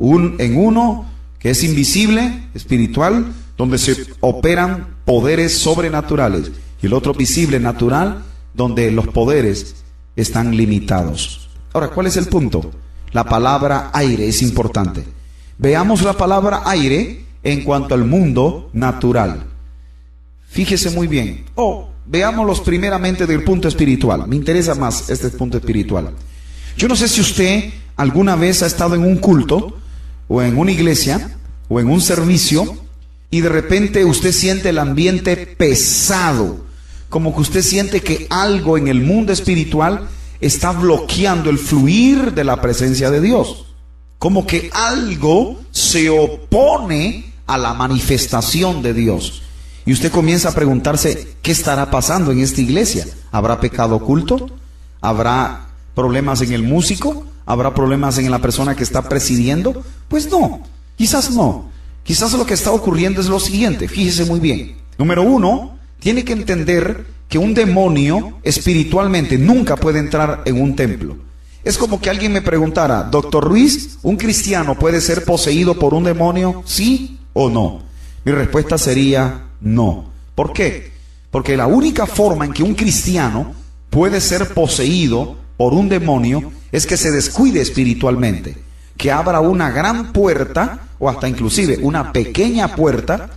en uno que es invisible, espiritual, donde se operan poderes sobrenaturales, y el otro visible, natural, donde los poderes están limitados. Ahora, ¿cuál es el punto? La palabra aire es importante. Veamos la palabra aire en cuanto al mundo natural. Fíjese muy bien. Veámoslos primeramente del punto espiritual. Me interesa más este punto espiritual. Yo no sé si usted alguna vez ha estado en un culto, o en una iglesia, o en un servicio, y de repente usted siente el ambiente pesado, como que usted siente que algo en el mundo espiritual está bloqueando el fluir de la presencia de Dios, como que algo se opone a la manifestación de Dios, y usted comienza a preguntarse, ¿qué estará pasando en esta iglesia? ¿Habrá pecado oculto? ¿Habrá problemas en el músico? ¿Habrá problemas en la persona que está presidiendo? Pues no, quizás no. Quizás lo que está ocurriendo es lo siguiente, fíjese muy bien. Número uno, tiene que entender que un demonio espiritualmente nunca puede entrar en un templo. Es como que alguien me preguntara, doctor Ruiz, ¿un cristiano puede ser poseído por un demonio? ¿Sí o no? Mi respuesta sería no. ¿Por qué? Porque la única forma en que un cristiano puede ser poseído por un demonio es que se descuide espiritualmente, que abra una gran puerta, o hasta inclusive una pequeña puerta,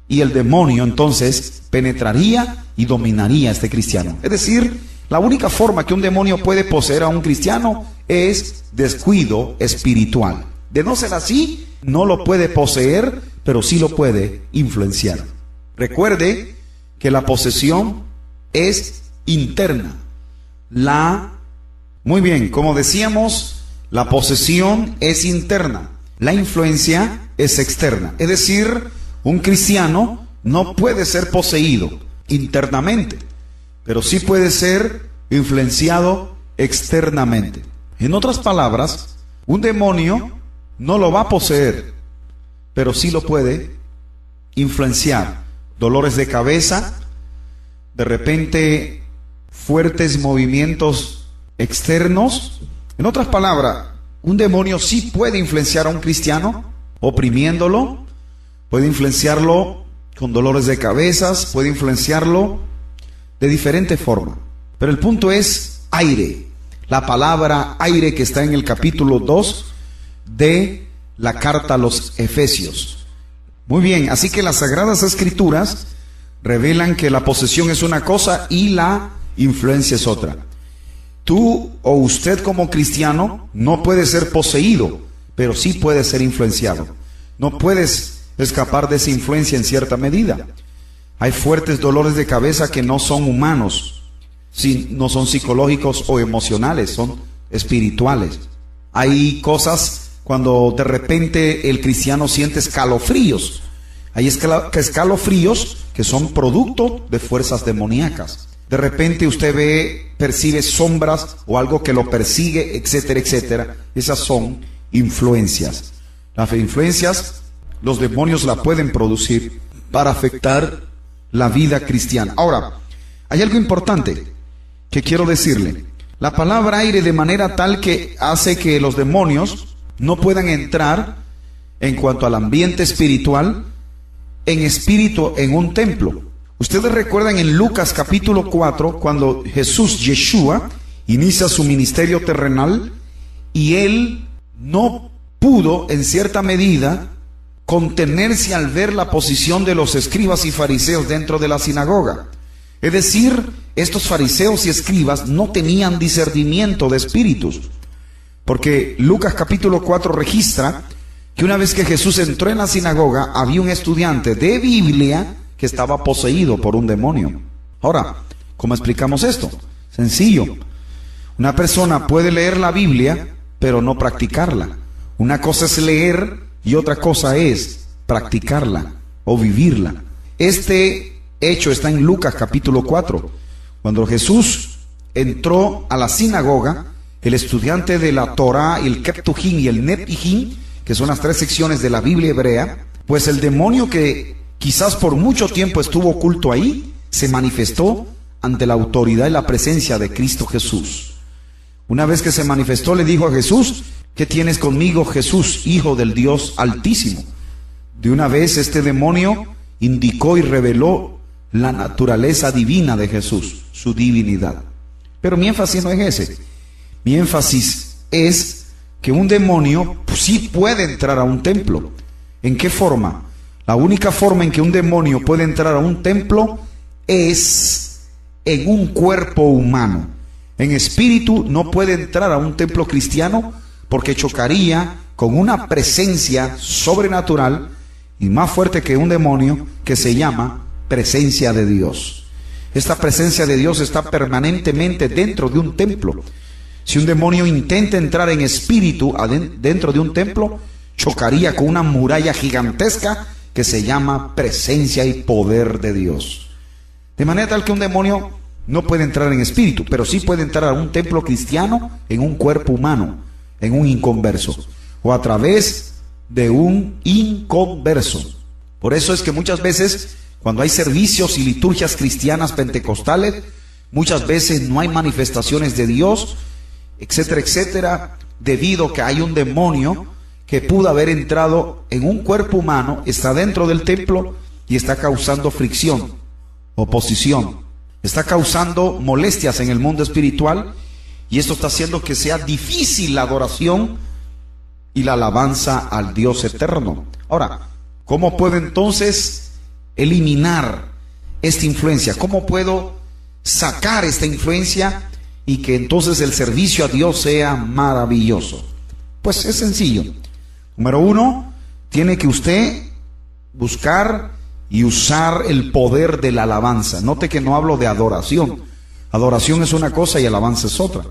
y el demonio entonces penetraría y dominaría a este cristiano. Es decir, la única forma que un demonio puede poseer a un cristiano es descuido espiritual. De no ser así, no lo puede poseer, pero sí lo puede influenciar. Recuerde que la posesión es interna. Muy bien, como decíamos, la posesión es interna, la influencia es externa. Es decir, un cristiano no puede ser poseído internamente, pero sí puede ser influenciado externamente. En otras palabras, un demonio no lo va a poseer, pero sí lo puede influenciar. Dolores de cabeza, de repente fuertes movimientos externos. En otras palabras, un demonio sí puede influenciar a un cristiano, oprimiéndolo, puede influenciarlo con dolores de cabezas, puede influenciarlo de diferente forma. Pero el punto es aire. La palabra aire que está en el capítulo 2 de la carta a los Efesios. Muy bien, así que las Sagradas Escrituras revelan que la posesión es una cosa y la influencia es otra. Tú o usted como cristiano no puede ser poseído, pero sí puede ser influenciado. No puedes escapar de esa influencia en cierta medida. Hay fuertes dolores de cabeza que no son humanos, no son psicológicos o emocionales, son espirituales. Hay cosas cuando de repente el cristiano siente escalofríos. Hay escalofríos que son producto de fuerzas demoníacas. De repente usted percibe sombras o algo que lo persigue, etcétera, etcétera. Esas son influencias. Las influencias, los demonios la pueden producir para afectar la vida cristiana. Ahora, hay algo importante que quiero decirle. La palabra aire de manera tal que hace que los demonios no puedan entrar en cuanto al ambiente espiritual, en espíritu, en un templo. Ustedes recuerdan en Lucas capítulo 4, cuando Yeshua, inicia su ministerio terrenal, y él no pudo, en cierta medida, contenerse al ver la posición de los escribas y fariseos dentro de la sinagoga. Es decir, estos fariseos y escribas no tenían discernimiento de espíritus. Porque Lucas capítulo 4 registra que una vez que Jesús entró en la sinagoga, había un estudiante de Biblia que estaba poseído por un demonio. Ahora, ¿cómo explicamos esto? Sencillo. Una persona puede leer la Biblia, pero no practicarla. Una cosa es leer y otra cosa es practicarla o vivirla. Este hecho está en Lucas capítulo 4. Cuando Jesús entró a la sinagoga, el estudiante de la Torá, el Ketuvim y el Nevi'im, que son las tres secciones de la Biblia hebrea, pues el demonio que quizás por mucho tiempo estuvo oculto ahí, se manifestó ante la autoridad y la presencia de Cristo Jesús. Una vez que se manifestó, le dijo a Jesús ¿Qué tienes conmigo, Jesús, Hijo del Dios Altísimo? De una vez este demonio indicó y reveló la naturaleza divina de Jesús, su divinidad. Pero mi énfasis no es ese. Mi énfasis es que un demonio sí puede entrar a un templo. ¿En qué forma? La única forma en que un demonio puede entrar a un templo es en un cuerpo humano. En espíritu no puede entrar a un templo cristiano porque chocaría con una presencia sobrenatural y más fuerte que un demonio, que se llama presencia de Dios. Esta presencia de Dios está permanentemente dentro de un templo. Si un demonio intenta entrar en espíritu dentro de un templo, chocaría con una muralla gigantesca que se llama presencia y poder de Dios. De manera tal que un demonio no puede entrar en espíritu, pero sí puede entrar a un templo cristiano en un cuerpo humano, en un inconverso, o a través de un inconverso. Por eso es que muchas veces, cuando hay servicios y liturgias cristianas pentecostales, muchas veces no hay manifestaciones de Dios, etcétera, etcétera, debido a que hay un demonio que pudo haber entrado en un cuerpo humano, está dentro del templo y está causando fricción, oposición, está causando molestias en el mundo espiritual, y esto está haciendo que sea difícil la adoración y la alabanza al Dios eterno. Ahora, ¿cómo puedo entonces eliminar esta influencia? ¿Cómo puedo sacar esta influencia y que entonces el servicio a Dios sea maravilloso? Pues es sencillo. Número uno, tiene que usted buscar y usar el poder de la alabanza. Note que no hablo de adoración. Adoración es una cosa y alabanza es otra.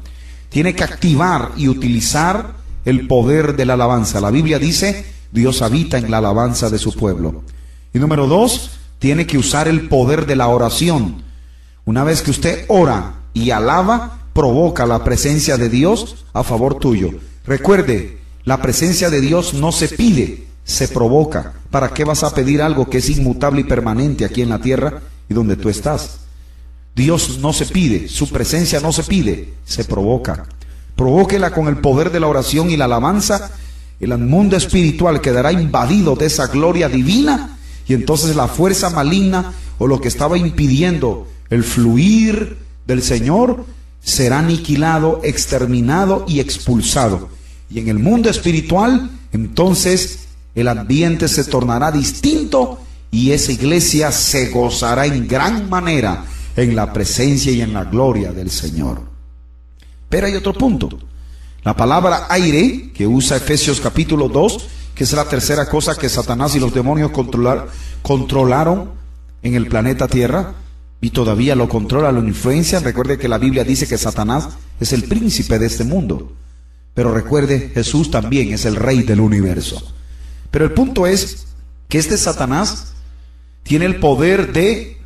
Tiene que activar y utilizar el poder de la alabanza. La Biblia dice, Dios habita en la alabanza de su pueblo. Y número dos, tiene que usar el poder de la oración. Una vez que usted ora y alaba, provoca la presencia de Dios a favor tuyo. Recuerde, la presencia de Dios no se pide, se provoca. ¿Para qué vas a pedir algo que es inmutable y permanente aquí en la tierra y donde tú estás? Dios no se pide, su presencia no se pide, se provoca. Provóquela con el poder de la oración y la alabanza. El mundo espiritual quedará invadido de esa gloria divina, y entonces la fuerza maligna o lo que estaba impidiendo el fluir del Señor será aniquilado, exterminado y expulsado. Y en el mundo espiritual, entonces el ambiente se tornará distinto y esa iglesia se gozará en gran manera en la presencia y en la gloria del Señor. Pero hay otro punto. La palabra aire, que usa Efesios capítulo 2, que es la tercera cosa que Satanás y los demonios controlaron en el planeta Tierra, y todavía lo controla, lo influencia. Recuerde que la Biblia dice que Satanás es el príncipe de este mundo. Pero recuerde, Jesús también es el rey del universo. Pero el punto es que este Satanás tiene el poder de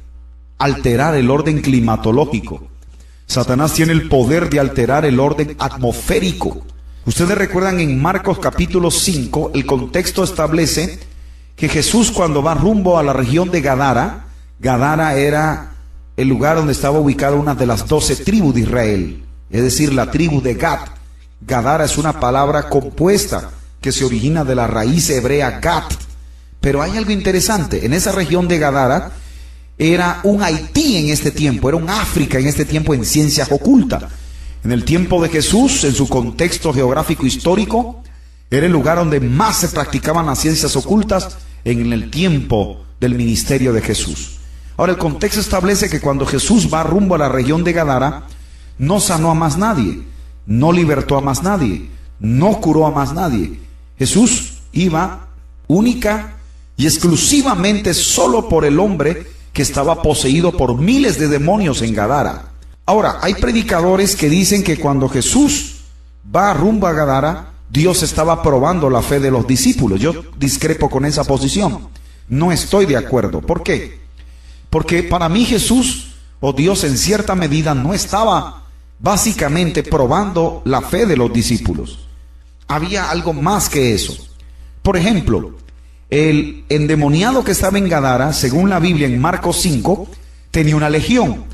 alterar el orden climatológico. Satanás tiene el poder de alterar el orden atmosférico. Ustedes recuerdan en Marcos capítulo 5, el contexto establece que Jesús, cuando va rumbo a la región de Gadara, Gadara era el lugar donde estaba ubicada una de las 12 tribus de Israel, es decir, la tribu de Gad. Gadara es una palabra compuesta que se origina de la raíz hebrea Gat. Pero hay algo interesante. En esa región de Gadara era un Haití en este tiempo, era un África en este tiempo en ciencias ocultas. En el tiempo de Jesús, en su contexto geográfico histórico, era el lugar donde más se practicaban las ciencias ocultas en el tiempo del ministerio de Jesús. Ahora, el contexto establece que cuando Jesús va rumbo a la región de Gadara, no sanó a más nadie, no libertó a más nadie, no curó a más nadie. Jesús iba única y exclusivamente solo por el hombre que estaba poseído por miles de demonios en Gadara. Ahora, hay predicadores que dicen que cuando Jesús va rumbo a Gadara, Dios estaba probando la fe de los discípulos. Yo discrepo con esa posición. No estoy de acuerdo. ¿Por qué? Porque para mí Jesús, o Dios en cierta medida, no estaba básicamente probando la fe de los discípulos. Había algo más que eso. Por ejemplo, el endemoniado que estaba en Gadara, según la Biblia en Marcos 5, tenía una legión.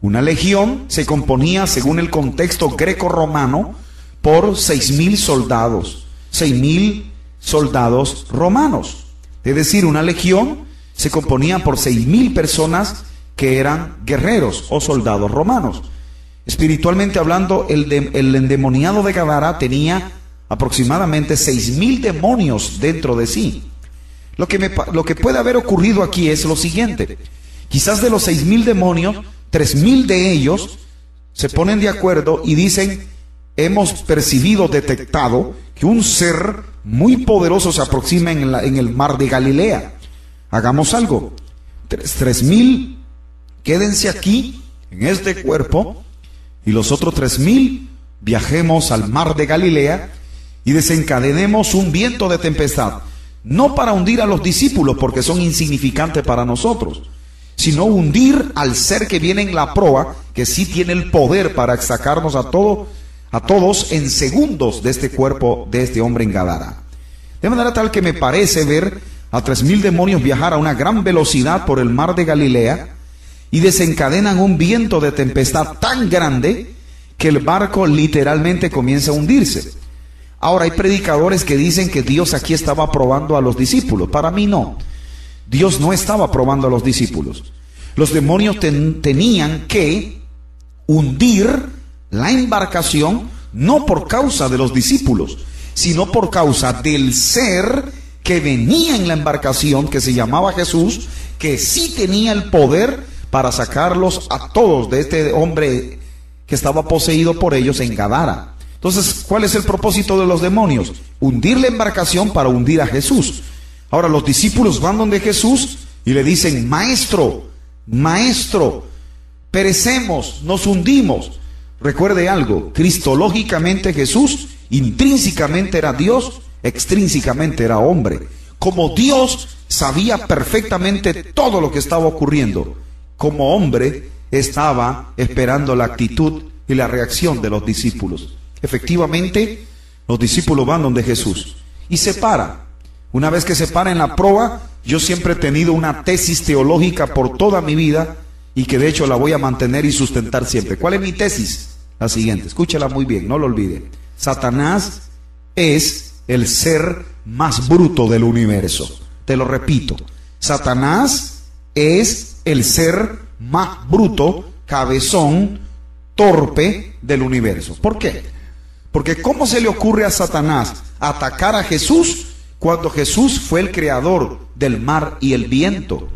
Una legión se componía, según el contexto greco-romano, por 6,000 soldados. 6.000 soldados romanos. Es decir, una legión se componía por 6.000 personas que eran guerreros o soldados romanos. Espiritualmente hablando, el endemoniado de Gadara tenía aproximadamente 6.000 demonios dentro de sí. Lo que puede haber ocurrido aquí es lo siguiente. Quizás de los 6.000 demonios, 3.000 de ellos se ponen de acuerdo y dicen: hemos percibido, detectado que un ser muy poderoso se aproxima en el mar de Galilea. Hagamos algo. 3.000, quédense aquí en este cuerpo, y los otros 3.000 viajemos al mar de Galilea y desencadenemos un viento de tempestad. No para hundir a los discípulos, porque son insignificantes para nosotros, sino hundir al ser que viene en la proa, que sí tiene el poder para sacarnos a todos en segundos de este cuerpo de este hombre en Gadara. De manera tal que me parece ver a 3.000 demonios viajar a una gran velocidad por el mar de Galilea y desencadenan un viento de tempestad tan grande que el barco literalmente comienza a hundirse. Ahora, hay predicadores que dicen que Dios aquí estaba probando a los discípulos. Para mí no. Dios no estaba probando a los discípulos. Los demonios tenían que hundir la embarcación no por causa de los discípulos, sino por causa del ser que venía en la embarcación, que se llamaba Jesús, que sí tenía el poder para sacarlos a todos de este hombre que estaba poseído por ellos en Gadara. Entonces, ¿cuál es el propósito de los demonios? Hundir la embarcación para hundir a Jesús. Ahora, los discípulos van donde Jesús y le dicen: maestro, maestro, perecemos, nos hundimos. Recuerde algo, cristológicamente Jesús intrínsecamente era Dios, extrínsecamente era hombre. Como Dios sabía perfectamente todo lo que estaba ocurriendo, como hombre estaba esperando la actitud y la reacción de los discípulos. Efectivamente, los discípulos van donde Jesús y se para. Una vez que se para en la proa, yo siempre he tenido una tesis teológica por toda mi vida, y que de hecho la voy a mantener y sustentar siempre. ¿Cuál es mi tesis? La siguiente, escúchala muy bien, no lo olvide. Satanás es el ser más bruto del universo. Te lo repito, Satanás es el ser más bruto, cabezón, torpe del universo. ¿Por qué? Porque ¿cómo se le ocurre a Satanás atacar a Jesús cuando Jesús fue el creador del mar y el viento?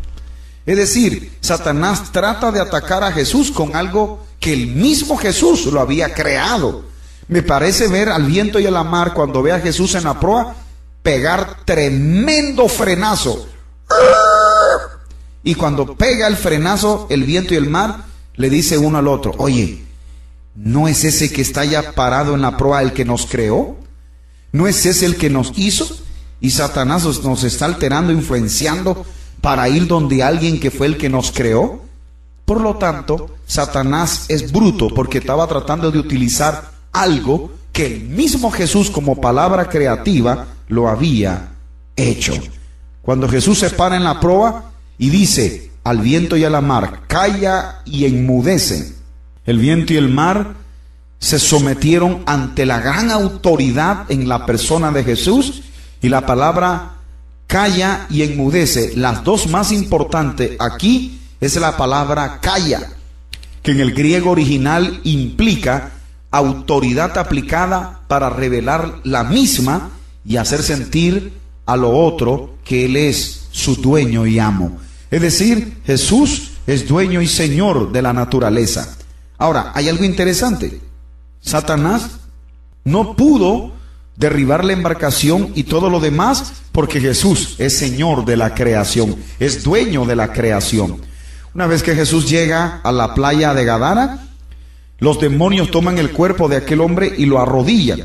Es decir, Satanás trata de atacar a Jesús con algo que el mismo Jesús lo había creado. Me parece ver al viento y a la mar, cuando ve a Jesús en la proa, pegar tremendo frenazo. Y cuando pega el frenazo, el viento y el mar le dice uno al otro: oye, ¿no es ese que está ya parado en la proa el que nos creó? ¿No es ese el que nos hizo? Y Satanás nos está alterando, influenciando para ir donde alguien que fue el que nos creó. Por lo tanto, Satanás es bruto porque estaba tratando de utilizar algo que el mismo Jesús, como palabra creativa, lo había hecho. Cuando Jesús se para en la proa y dice al viento y a la mar: calla y enmudece, el viento y el mar se sometieron ante la gran autoridad en la persona de Jesús. Y la palabra calla y enmudece, las dos más importantes aquí es la palabra calla, que en el griego original implica autoridad aplicada para revelar la misma y hacer sentir a lo otro que Él es su dueño y amo. Es decir, Jesús es dueño y señor de la naturaleza. Ahora, hay algo interesante. Satanás no pudo derribar la embarcación y todo lo demás porque Jesús es señor de la creación, es dueño de la creación. Una vez que Jesús llega a la playa de Gadara, los demonios toman el cuerpo de aquel hombre y lo arrodillan.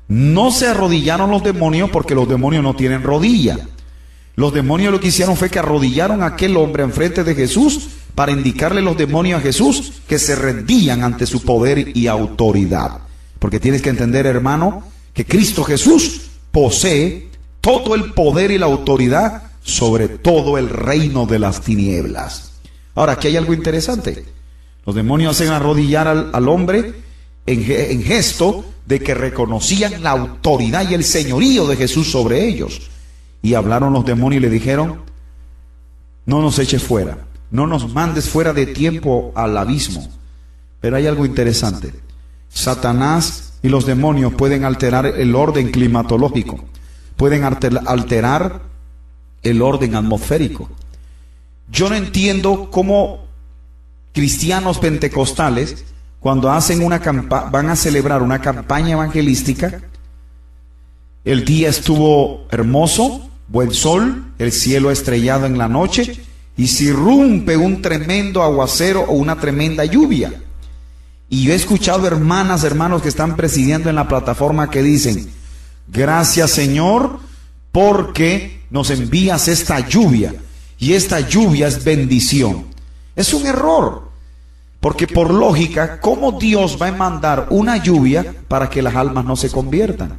No se arrodillaron los demonios porque los demonios no tienen rodilla. Los demonios lo que hicieron fue que arrodillaron a aquel hombre enfrente de Jesús para indicarle los demonios a Jesús que se rendían ante su poder y autoridad. Porque tienes que entender, hermano, que Cristo Jesús posee todo el poder y la autoridad sobre todo el reino de las tinieblas. Ahora, aquí hay algo interesante. Los demonios hacen arrodillar al hombre en gesto de que reconocían la autoridad y el señorío de Jesús sobre ellos. Y hablaron los demonios y le dijeron: no nos eches fuera, no nos mandes fuera de tiempo al abismo. Pero hay algo interesante. Satanás y los demonios pueden alterar el orden climatológico, pueden alterar el orden atmosférico. Yo no entiendo cómo cristianos pentecostales, cuando hacen van a celebrar una campaña evangelística, el día estuvo hermoso, buen sol, el cielo estrellado en la noche, y se irrumpe un tremendo aguacero o una tremenda lluvia. Y yo he escuchado hermanos que están presidiendo en la plataforma que dicen: gracias, Señor, porque nos envías esta lluvia, y esta lluvia es bendición. Es un error, porque por lógica, ¿cómo Dios va a mandar una lluvia para que las almas no se conviertan?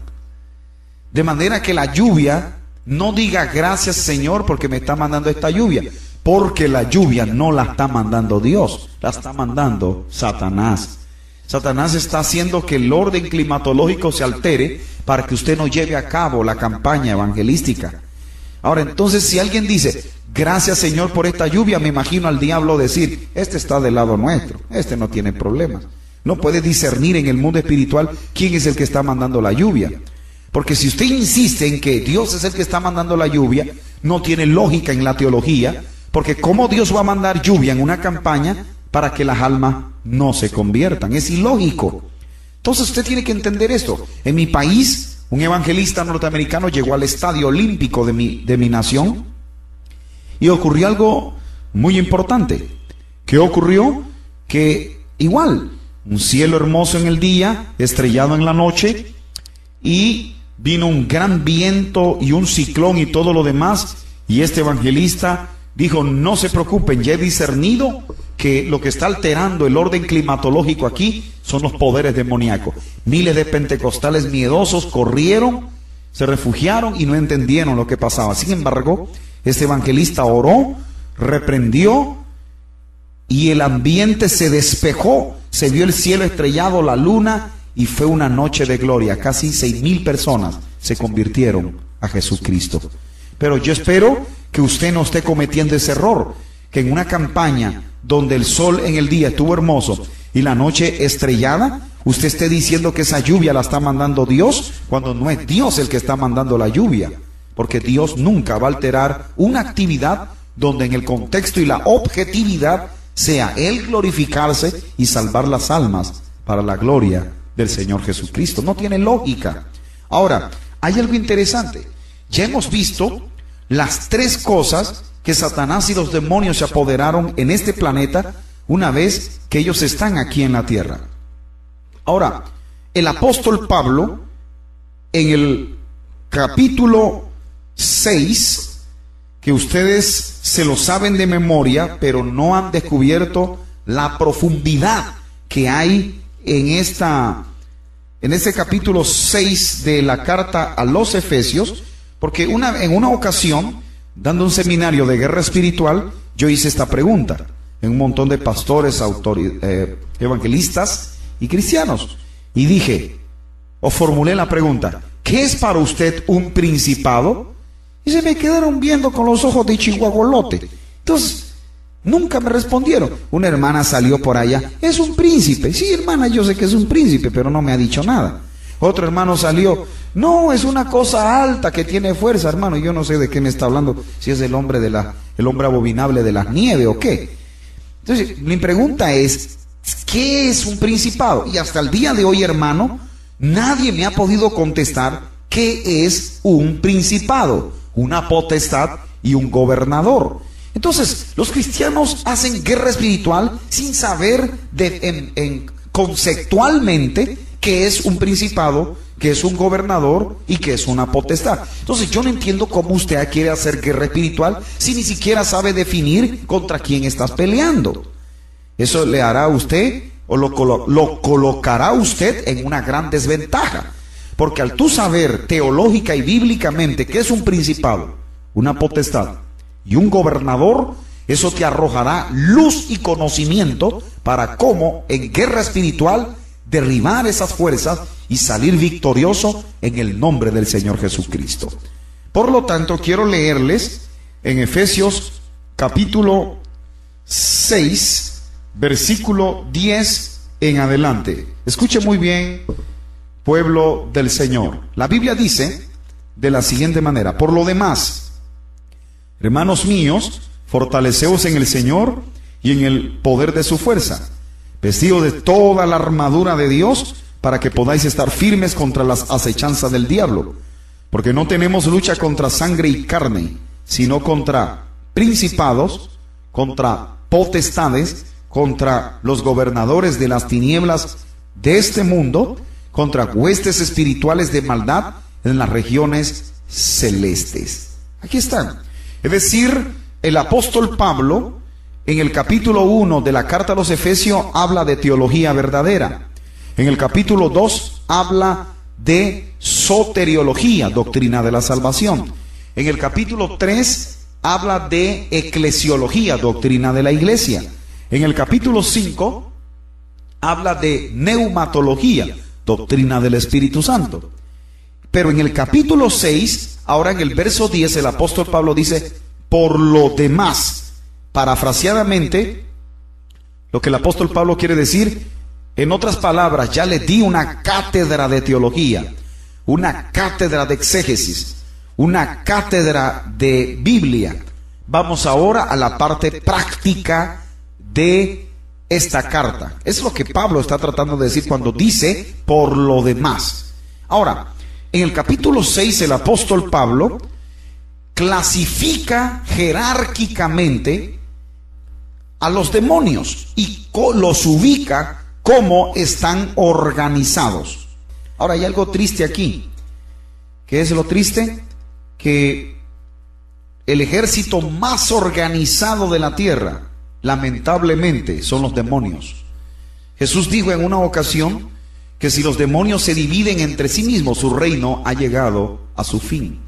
De manera que la lluvia no diga: gracias, Señor, porque me está mandando esta lluvia, porque la lluvia no la está mandando Dios, la está mandando Satanás. Satanás está haciendo que el orden climatológico se altere para que usted no lleve a cabo la campaña evangelística. Ahora, entonces, si alguien dice: gracias, Señor, por esta lluvia, me imagino al diablo decir: este está del lado nuestro, este no tiene problemas. No puede discernir en el mundo espiritual quién es el que está mandando la lluvia. Porque si usted insiste en que Dios es el que está mandando la lluvia, no tiene lógica en la teología, porque ¿cómo Dios va a mandar lluvia en una campaña para que las almas no se conviertan? Es ilógico. Entonces usted tiene que entender esto. En mi país, un evangelista norteamericano llegó al estadio olímpico de mi nación, y ocurrió algo muy importante. ¿Qué ocurrió? Que igual, un cielo hermoso en el día, estrellado en la noche, y vino un gran viento y un ciclón y todo lo demás, y este evangelista dijo: no se preocupen, ya he discernido que lo que está alterando el orden climatológico aquí son los poderes demoníacos. Miles de pentecostales miedosos corrieron, se refugiaron y no entendieron lo que pasaba. Sin embargo, este evangelista oró, reprendió, y el ambiente se despejó, se vio el cielo estrellado, la luna, y fue una noche de gloria. Casi 6,000 personas se convirtieron a Jesucristo. Pero yo espero que usted no esté cometiendo ese error, que en una campaña donde el sol en el día estuvo hermoso y la noche estrellada, usted esté diciendo que esa lluvia la está mandando Dios, cuando no es Dios el que está mandando la lluvia. Porque Dios nunca va a alterar una actividad donde en el contexto y la objetividad sea Él glorificarse y salvar las almas para la gloria del Señor Jesucristo. No tiene lógica. Ahora, hay algo interesante. Ya hemos visto las tres cosas que Satanás y los demonios se apoderaron en este planeta una vez que ellos están aquí en la tierra. Ahora, el apóstol Pablo, en el capítulo 6, que ustedes se lo saben de memoria, pero no han descubierto la profundidad que hay en este capítulo 6 de la carta a los Efesios, porque en una ocasión, dando un seminario de guerra espiritual, yo hice esta pregunta en un montón de pastores, evangelistas y cristianos, y dije, o formulé la pregunta: ¿qué es para usted un principado? Y se me quedaron viendo con los ojos de chihuahuolote. Entonces, nunca me respondieron. Una hermana salió por allá: es un príncipe. Sí, hermana, yo sé que es un príncipe, pero no me ha dicho nada. Otro hermano salió: no, es una cosa alta que tiene fuerza. Hermano, yo no sé de qué me está hablando, si es el hombre abominable de las nieves o qué. Entonces, mi pregunta es: ¿qué es un principado? Y hasta el día de hoy, hermano, nadie me ha podido contestar qué es un principado, una potestad y un gobernador. Entonces, los cristianos hacen guerra espiritual sin saber conceptualmente qué es un principado, qué es un gobernador y qué es una potestad. Entonces, yo no entiendo cómo usted quiere hacer guerra espiritual si ni siquiera sabe definir contra quién estás peleando. Eso le hará a usted, o lo colocará a usted en una gran desventaja. Porque al tú saber teológica y bíblicamente qué es un principado, una potestad y un gobernador, eso te arrojará luz y conocimiento para cómo en guerra espiritual derribar esas fuerzas y salir victorioso en el nombre del Señor Jesucristo. Por lo tanto, quiero leerles en Efesios capítulo 6, versículo 10 en adelante. Escuche muy bien, pueblo del Señor. La Biblia dice de la siguiente manera: por lo demás, hermanos míos, fortaleceos en el Señor y en el poder de su fuerza, vestidos de toda la armadura de Dios, para que podáis estar firmes contra las acechanzas del diablo. Porque no tenemos lucha contra sangre y carne, sino contra principados, contra potestades, contra los gobernadores de las tinieblas de este mundo, contra huestes espirituales de maldad en las regiones celestes. Aquí están. Es decir, el apóstol Pablo, en el capítulo 1 de la carta a los Efesios, habla de teología verdadera. En el capítulo 2 habla de soteriología, doctrina de la salvación. En el capítulo 3 habla de eclesiología, doctrina de la iglesia. En el capítulo 5 habla de neumatología, doctrina del Espíritu Santo. Pero en el capítulo 6, ahora en el verso 10, el apóstol Pablo dice: por lo demás. Parafraseadamente, lo que el apóstol Pablo quiere decir, en otras palabras, ya le di una cátedra de teología, una cátedra de exégesis, una cátedra de Biblia. Vamos ahora a la parte práctica de esta carta. Es lo que Pablo está tratando de decir cuando dice por lo demás. Ahora, en el capítulo 6, el apóstol Pablo clasifica jerárquicamente a los demonios y los ubica cómo están organizados. Ahora, hay algo triste aquí. ¿Qué es lo triste? Que el ejército más organizado de la tierra, lamentablemente, son los demonios. Jesús dijo en una ocasión que si los demonios se dividen entre sí mismos, su reino ha llegado a su fin.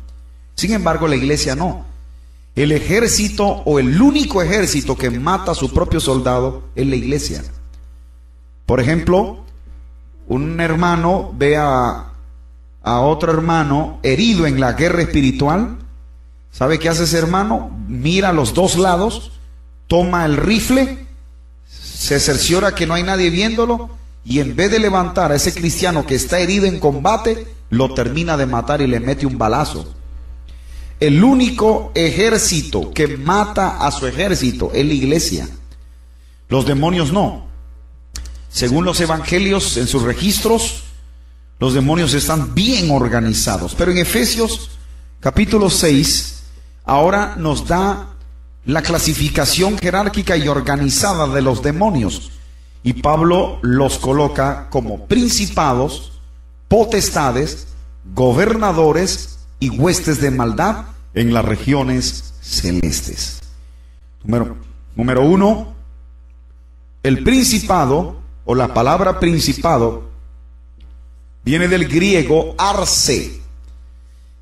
Sin embargo, la iglesia no. El ejército, o el único ejército que mata a su propio soldado, es la iglesia. Por ejemplo, un hermano ve a otro hermano herido en la guerra espiritual. ¿Sabe qué hace ese hermano? Mira a los dos lados, toma el rifle, se cerciora que no hay nadie viéndolo, y en vez de levantar a ese cristiano que está herido en combate, lo termina de matar y le mete un balazo. El único ejército que mata a su ejército es la iglesia. Los demonios no. Según los evangelios, en sus registros, los demonios están bien organizados. Pero en Efesios capítulo 6, ahora nos da la clasificación jerárquica y organizada de los demonios. Y Pablo los coloca como principados, potestades, gobernadores y huestes de maldad en las regiones celestes. Número 1, el principado, o la palabra principado, viene del griego arce,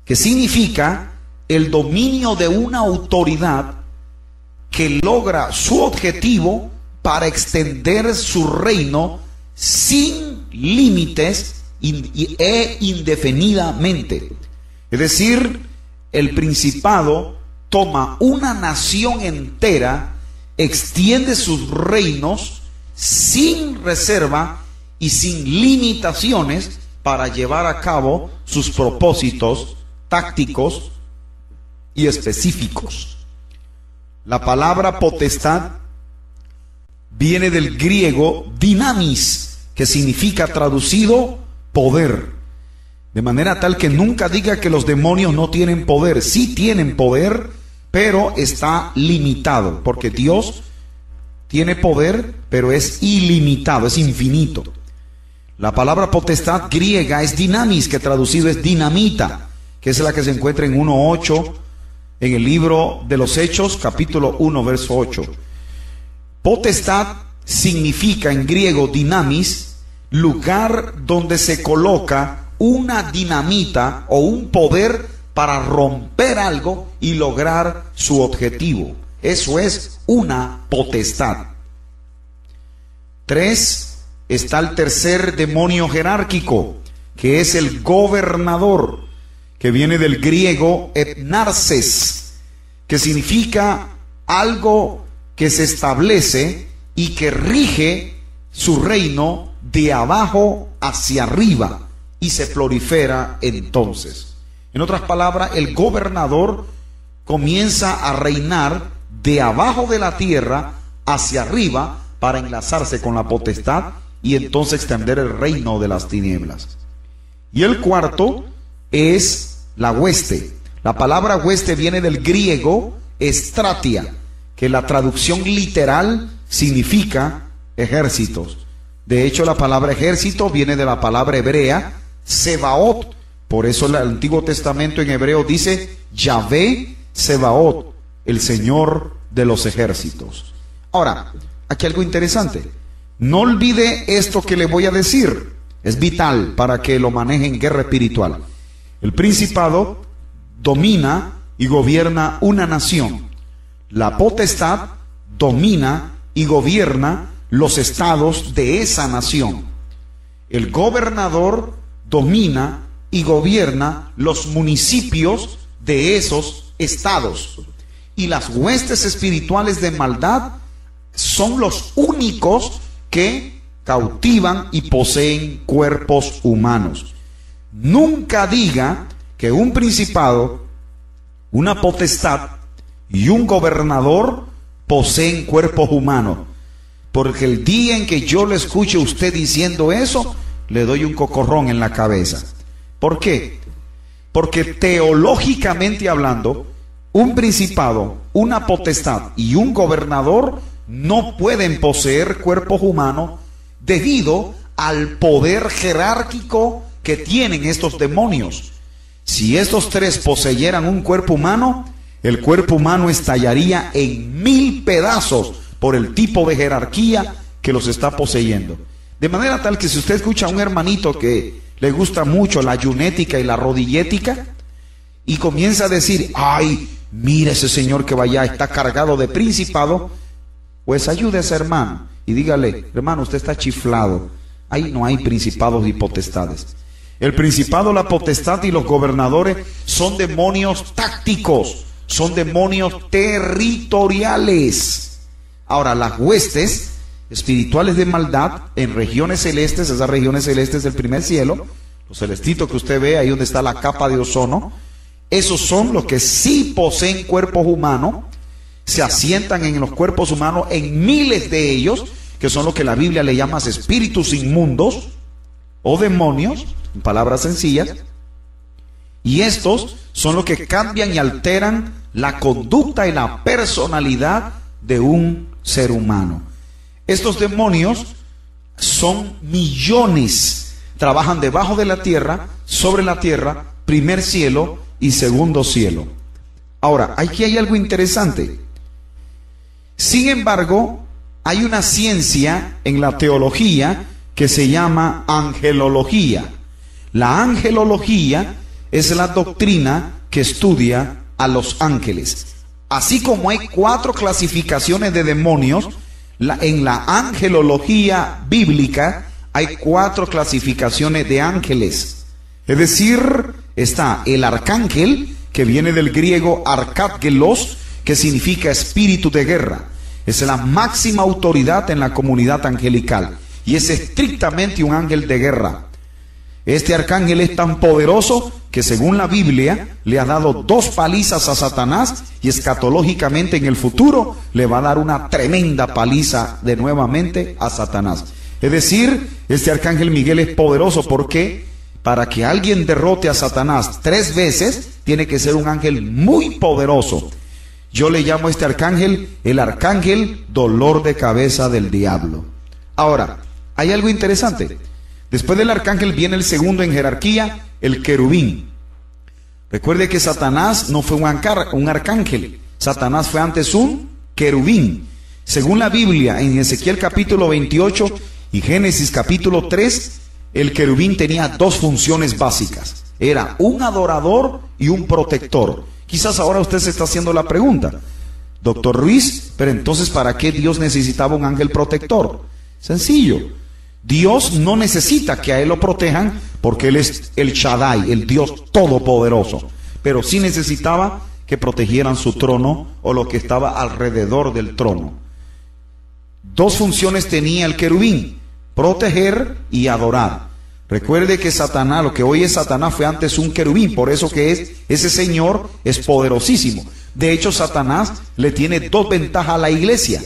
que significa el dominio de una autoridad que logra su objetivo para extender su reino sin límites e indefinidamente. Es decir, el principado toma una nación entera, extiende sus reinos sin reserva y sin limitaciones para llevar a cabo sus propósitos tácticos y específicos. La palabra potestad viene del griego dinamis, que significa, traducido, poder. De manera tal que nunca diga que los demonios no tienen poder. Sí tienen poder, pero está limitado, porque Dios tiene poder, pero es ilimitado, es infinito. La palabra potestad griega es dinamis, que traducido es dinamita, que es la que se encuentra en 1:8 en el libro de los Hechos, capítulo 1, verso 8. Potestad significa en griego dinamis, lugar donde se coloca una dinamita o un poder para romper algo y lograr su objetivo. Eso es una potestad. 3. está el tercer demonio jerárquico, que es el gobernador, que viene del griego epnarces, que significa algo que se establece y que rige su reino de abajo hacia arriba y se prolifera entonces. En otras palabras, el gobernador comienza a reinar de abajo de la tierra hacia arriba para enlazarse con la potestad y entonces extender el reino de las tinieblas. Y el cuarto es la hueste. La palabra hueste viene del griego estratia, que la traducción literal significa ejércitos. De hecho, la palabra ejército viene de la palabra hebrea Sebaot. Por eso el Antiguo Testamento en hebreo dice Yahvé Sebaot, el Señor de los ejércitos. Ahora, aquí algo interesante. No olvide esto que le voy a decir. Es vital para que lo maneje en guerra espiritual. El principado domina y gobierna una nación. La potestad domina y gobierna los estados de esa nación. El gobernador domina y gobierna los municipios de esos estados. Y las huestes espirituales de maldad son los únicos que cautivan y poseen cuerpos humanos. Nunca diga que un principado, una potestad y un gobernador poseen cuerpos humanos, porque el día en que yo le escuche a usted diciendo eso, le doy un cocorrón en la cabeza. ¿Por qué? Porque teológicamente hablando, un principado, una potestad y un gobernador no pueden poseer cuerpos humanos debido al poder jerárquico que tienen estos demonios. Si estos tres poseyeran un cuerpo humano, el cuerpo humano estallaría en 1000 pedazos por el tipo de jerarquía que los está poseyendo. De manera tal que si usted escucha a un hermanito que le gusta mucho la yunética y la rodillética y comienza a decir, ay, mire ese señor que vaya, está cargado de principado, pues ayude a ese hermano y dígale, hermano, usted está chiflado, ahí no hay principados y potestades. El principado, la potestad y los gobernadores son demonios tácticos, son demonios territoriales. Ahora, las huestes espirituales de maldad en regiones celestes, esas regiones celestes del primer cielo, los celestitos que usted ve ahí donde está la capa de ozono, esos son los que sí poseen cuerpos humanos, se asientan en los cuerpos humanos, en miles de ellos, que son lo que la Biblia le llama espíritus inmundos o demonios, en palabras sencillas, y estos son los que cambian y alteran la conducta y la personalidad de un ser humano. Estos demonios son millones, trabajan debajo de la tierra, sobre la tierra, primer cielo y segundo cielo. Ahora, aquí hay algo interesante. Sin embargo, hay una ciencia en la teología que se llama angelología. La angelología es la doctrina que estudia a los ángeles. Así como hay 4 clasificaciones de demonios, en la angelología bíblica hay 4 clasificaciones de ángeles. Es decir, está el arcángel, que viene del griego arcángelos, que significa espíritu de guerra. Es la máxima autoridad en la comunidad angelical y es estrictamente un ángel de guerra. Este arcángel es tan poderoso que según la Biblia le ha dado 2 palizas a Satanás y escatológicamente en el futuro le va a dar una tremenda paliza de nuevamente a Satanás. Es decir, este arcángel Miguel es poderoso porque para que alguien derrote a Satanás 3 veces tiene que ser un ángel muy poderoso. Yo le llamo a este arcángel el arcángel dolor de cabeza del diablo. Ahora, hay algo interesante. Después del arcángel viene el segundo en jerarquía, el querubín. Recuerde que Satanás no fue un arcángel. Satanás fue antes un querubín. Según la Biblia, en Ezequiel capítulo 28 y Génesis capítulo 3, el querubín tenía 2 funciones básicas. Era un adorador y un protector. Quizás ahora usted se está haciendo la pregunta, doctor Ruiz, pero entonces ¿para qué Dios necesitaba un ángel protector? Sencillo. Dios no necesita que a él lo protejan porque él es el Shaddai, el Dios todopoderoso. Pero sí necesitaba que protegieran su trono o lo que estaba alrededor del trono. Dos funciones tenía el querubín: proteger y adorar. Recuerde que Satanás, lo que hoy es Satanás, fue antes un querubín. Por eso que ese señor es poderosísimo. De hecho, Satanás le tiene dos ventajas a la iglesia.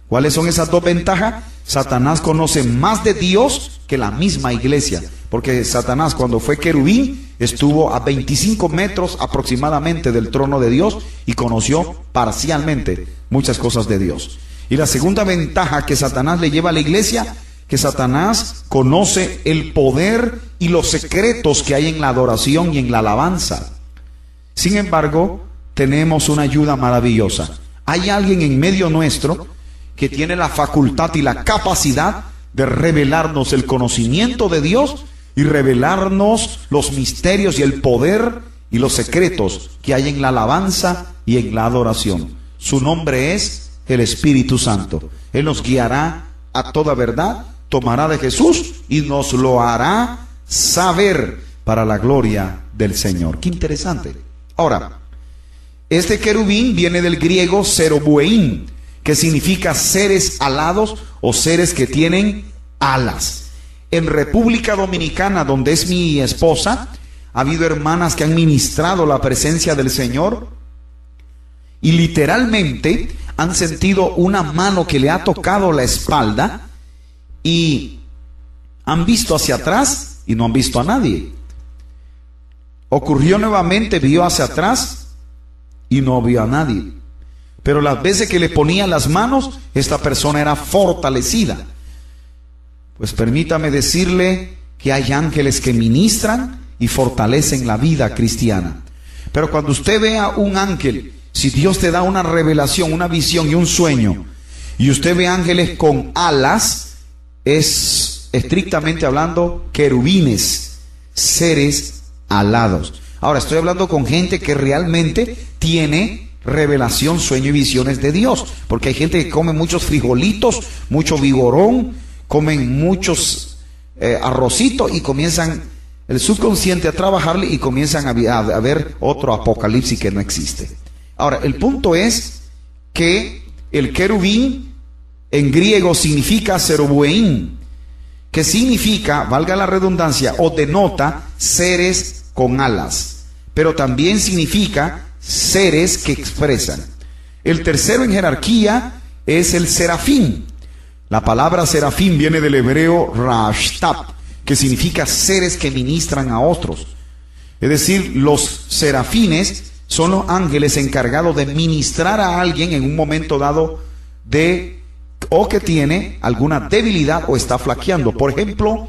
¿Cuáles son esas dos ventajas? Satanás conoce más de Dios que la misma iglesia, porque Satanás, cuando fue querubín, estuvo a 25 metros aproximadamente del trono de Dios y conoció parcialmente muchas cosas de Dios. Y la segunda ventaja que Satanás le lleva a la iglesia, que Satanás conoce el poder y los secretos que hay en la adoración y en la alabanza. Sin embargo, tenemos una ayuda maravillosa. Hay alguien en medio nuestro que tiene la facultad y la capacidad de revelarnos el conocimiento de Dios y revelarnos los misterios y el poder y los secretos que hay en la alabanza y en la adoración. Su nombre es el Espíritu Santo. Él nos guiará a toda verdad, tomará de Jesús y nos lo hará saber para la gloria del Señor. Qué interesante. Ahora, este querubín viene del griego serobueín, que significa seres alados o seres que tienen alas. En República Dominicana, donde es mi esposa, ha habido hermanas que han ministrado la presencia del Señor y literalmente han sentido una mano que le ha tocado la espalda y han visto hacia atrás y no han visto a nadie. Ocurrió nuevamente, vio hacia atrás y no vio a nadie. Pero las veces que le ponían las manos, esta persona era fortalecida. Pues permítame decirle que hay ángeles que ministran y fortalecen la vida cristiana. Pero cuando usted vea un ángel, si Dios te da una revelación, una visión y un sueño, y usted ve ángeles con alas, es estrictamente hablando querubines, seres alados. Ahora estoy hablando con gente que realmente tiene revelación, sueño y visiones de Dios, porque hay gente que come muchos frijolitos, mucho vigorón, comen muchos arrocitos y comienzan el subconsciente a trabajarle y comienzan a ver otro apocalipsis que no existe. Ahora, el punto es que el querubín en griego significa serobueín, que significa, valga la redundancia, o denota seres con alas, pero también significa seres que expresan. El tercero en jerarquía es el serafín. La palabra serafín viene del hebreo rashtab, que significa seres que ministran a otros. Es decir, los serafines son los ángeles encargados de ministrar a alguien en un momento dado o que tiene alguna debilidad o está flaqueando. Por ejemplo,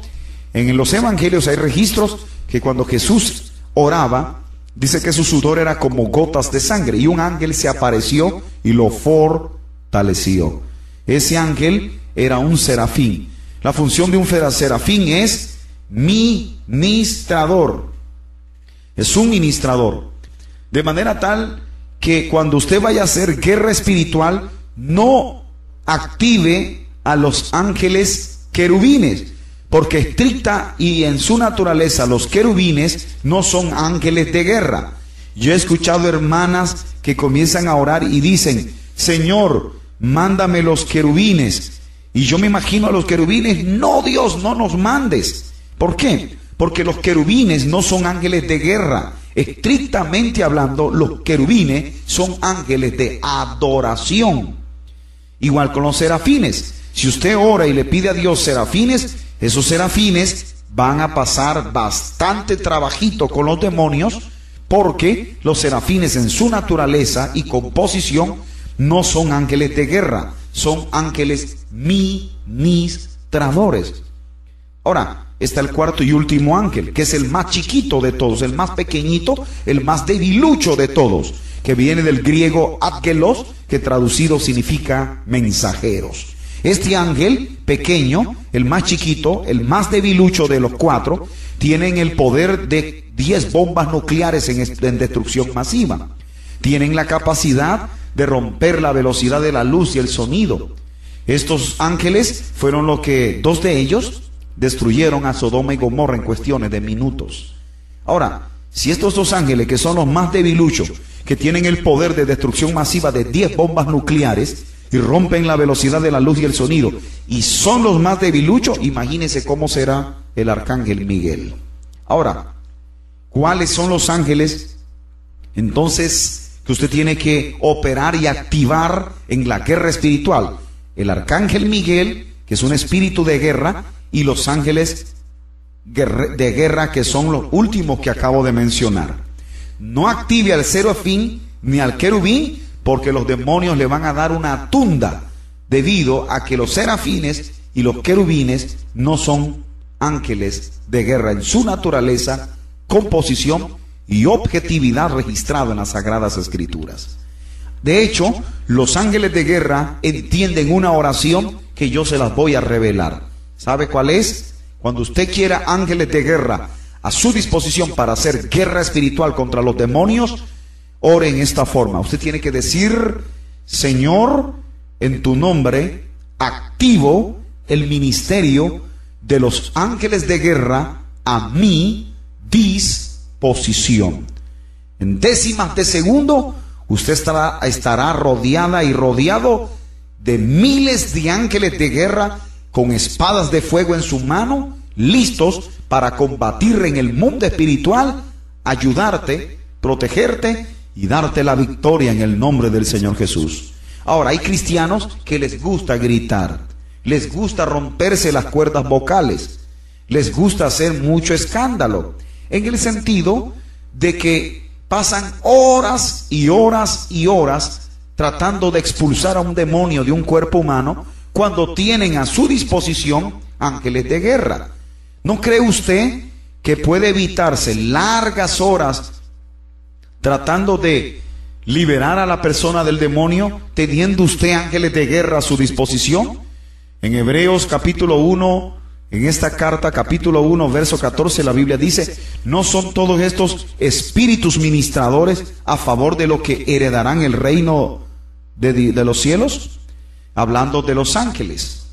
en los evangelios hay registros que cuando Jesús oraba, dice que su sudor era como gotas de sangre y un ángel se apareció y lo fortaleció. Ese ángel era un serafín. La función de un serafín es ministrador. Es un ministrador. De manera tal que cuando usted vaya a hacer guerra espiritual, no active a los ángeles querubines, porque estricta y en su naturaleza los querubines no son ángeles de guerra. Yo he escuchado hermanas que comienzan a orar y dicen: Señor, mándame los querubines. Y yo me imagino a los querubines: no, Dios, no nos mandes. ¿Por qué? Porque los querubines no son ángeles de guerra. Estrictamente hablando, los querubines son ángeles de adoración. Igual con los serafines. Si usted ora y le pide a Dios serafines, esos serafines van a pasar bastante trabajito con los demonios, porque los serafines en su naturaleza y composición no son ángeles de guerra, son ángeles ministradores. Ahora, está el cuarto y último ángel, que es el más chiquito de todos, el más pequeñito, el más debilucho de todos, que viene del griego ángelos, que traducido significa mensajeros. Este ángel pequeño, el más chiquito, el más debilucho de los cuatro, tienen el poder de 10 bombas nucleares en destrucción masiva. Tienen la capacidad de romper la velocidad de la luz y el sonido. Estos ángeles fueron lo que, dos de ellos, destruyeron a Sodoma y Gomorra en cuestiones de minutos. Ahora, si estos dos ángeles, que son los más debiluchos, que tienen el poder de destrucción masiva de 10 bombas nucleares y rompen la velocidad de la luz y el sonido, y son los más debiluchos, imagínense cómo será el arcángel Miguel. Ahora, ¿cuáles son los ángeles entonces que usted tiene que operar y activar en la guerra espiritual? El arcángel Miguel, que es un espíritu de guerra, y los ángeles de guerra, que son los últimos que acabo de mencionar. No active al serafín ni al querubín, porque los demonios le van a dar una tunda, debido a que los serafines y los querubines no son ángeles de guerra en su naturaleza, composición y objetividad registrado en las Sagradas Escrituras. De hecho, los ángeles de guerra entienden una oración que yo se las voy a revelar. ¿Sabe cuál es? Cuando usted quiera ángeles de guerra a su disposición para hacer guerra espiritual contra los demonios, ore en esta forma. Usted tiene que decir: Señor, en tu nombre activo el ministerio de los ángeles de guerra a mi disposición. En décimas de segundo, usted estará rodeada y rodeado de miles de ángeles de guerra con espadas de fuego en su mano, listos para combatir en el mundo espiritual, ayudarte, protegerte y darte la victoria en el nombre del Señor Jesús. Ahora, hay cristianos que les gusta gritar, les gusta romperse las cuerdas vocales, les gusta hacer mucho escándalo, en el sentido de que pasan horas y horas y horas tratando de expulsar a un demonio de un cuerpo humano, cuando tienen a su disposición ángeles de guerra. ¿No cree usted que puede evitarse largas horas tratando de liberar a la persona del demonio, teniendo usted ángeles de guerra a su disposición? En Hebreos capítulo 1, en esta carta capítulo 1, verso 14, la Biblia dice: ¿no son todos estos espíritus ministradores a favor de lo que heredarán el reino de los cielos? Hablando de los ángeles.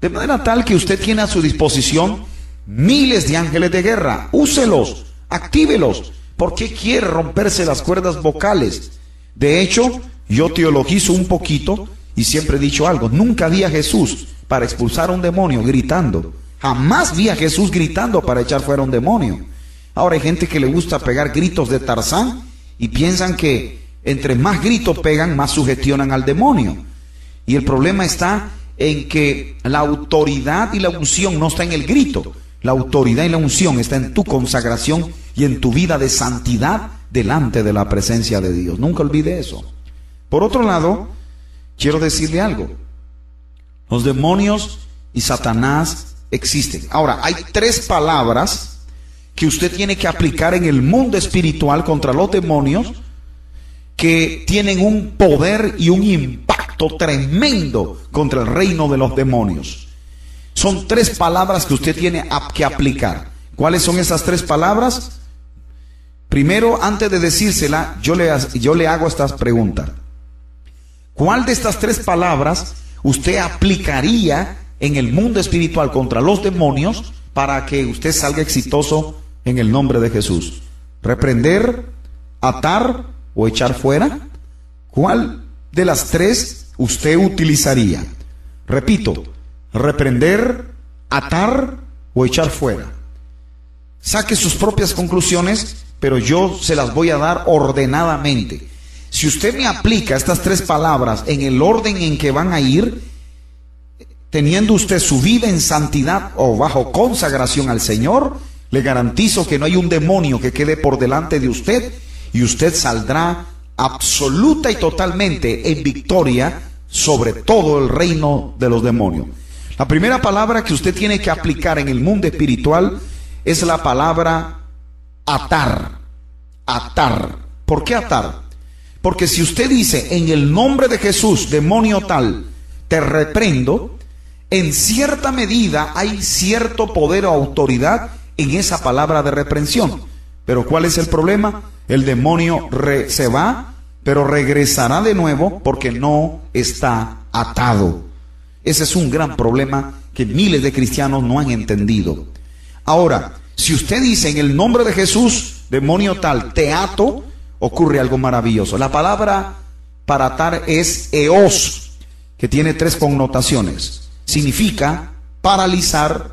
De manera tal que usted tiene a su disposición miles de ángeles de guerra. Úselos, actívelos. ¿Por qué quiere romperse las cuerdas vocales? De hecho, yo teologizo un poquito y siempre he dicho algo: nunca vi a Jesús para expulsar a un demonio gritando. Jamás vi a Jesús gritando para echar fuera un demonio. Ahora hay gente que le gusta pegar gritos de Tarzán y piensan que entre más gritos pegan, más sugestionan al demonio. Y el problema está en que la autoridad y la unción no está en el grito. La autoridad y la unción está en tu consagración y en tu vida de santidad delante de la presencia de Dios. Nunca olvide eso. Por otro lado, quiero decirle algo: los demonios y Satanás existen. Ahora, hay 3 palabras que usted tiene que aplicar en el mundo espiritual contra los demonios, que tienen un poder y un impacto tremendo contra el reino de los demonios. Son 3 palabras que usted tiene que aplicar. ¿Cuáles son esas 3 palabras? Primero, antes de decírsela, yo le hago estas preguntas. ¿Cuál de estas 3 palabras usted aplicaría en el mundo espiritual contra los demonios para que usted salga exitoso en el nombre de Jesús? ¿Reprender, atar o echar fuera? ¿Cuál de las 3 usted utilizaría? Repito: reprender, atar o echar fuera. Saque sus propias conclusiones, pero yo se las voy a dar ordenadamente. Si usted me aplica estas 3 palabras en el orden en que van a ir, teniendo usted su vida en santidad o bajo consagración al Señor, le garantizo que no hay un demonio que quede por delante de usted, y usted saldrá absoluta y totalmente en victoria sobre todo el reino de los demonios. La primera palabra que usted tiene que aplicar en el mundo espiritual es la palabra atar. Atar. ¿Por qué atar? Porque si usted dice: en el nombre de Jesús, demonio tal, te reprendo, en cierta medida hay cierto poder o autoridad en esa palabra de reprensión. Pero ¿cuál es el problema? El demonio se va, pero regresará de nuevo porque no está atado. Ese es un gran problema que miles de cristianos no han entendido. Ahora, si usted dice en el nombre de Jesús, demonio tal, te ato, ocurre algo maravilloso. La palabra para atar es eos, que tiene 3 connotaciones. Significa paralizar,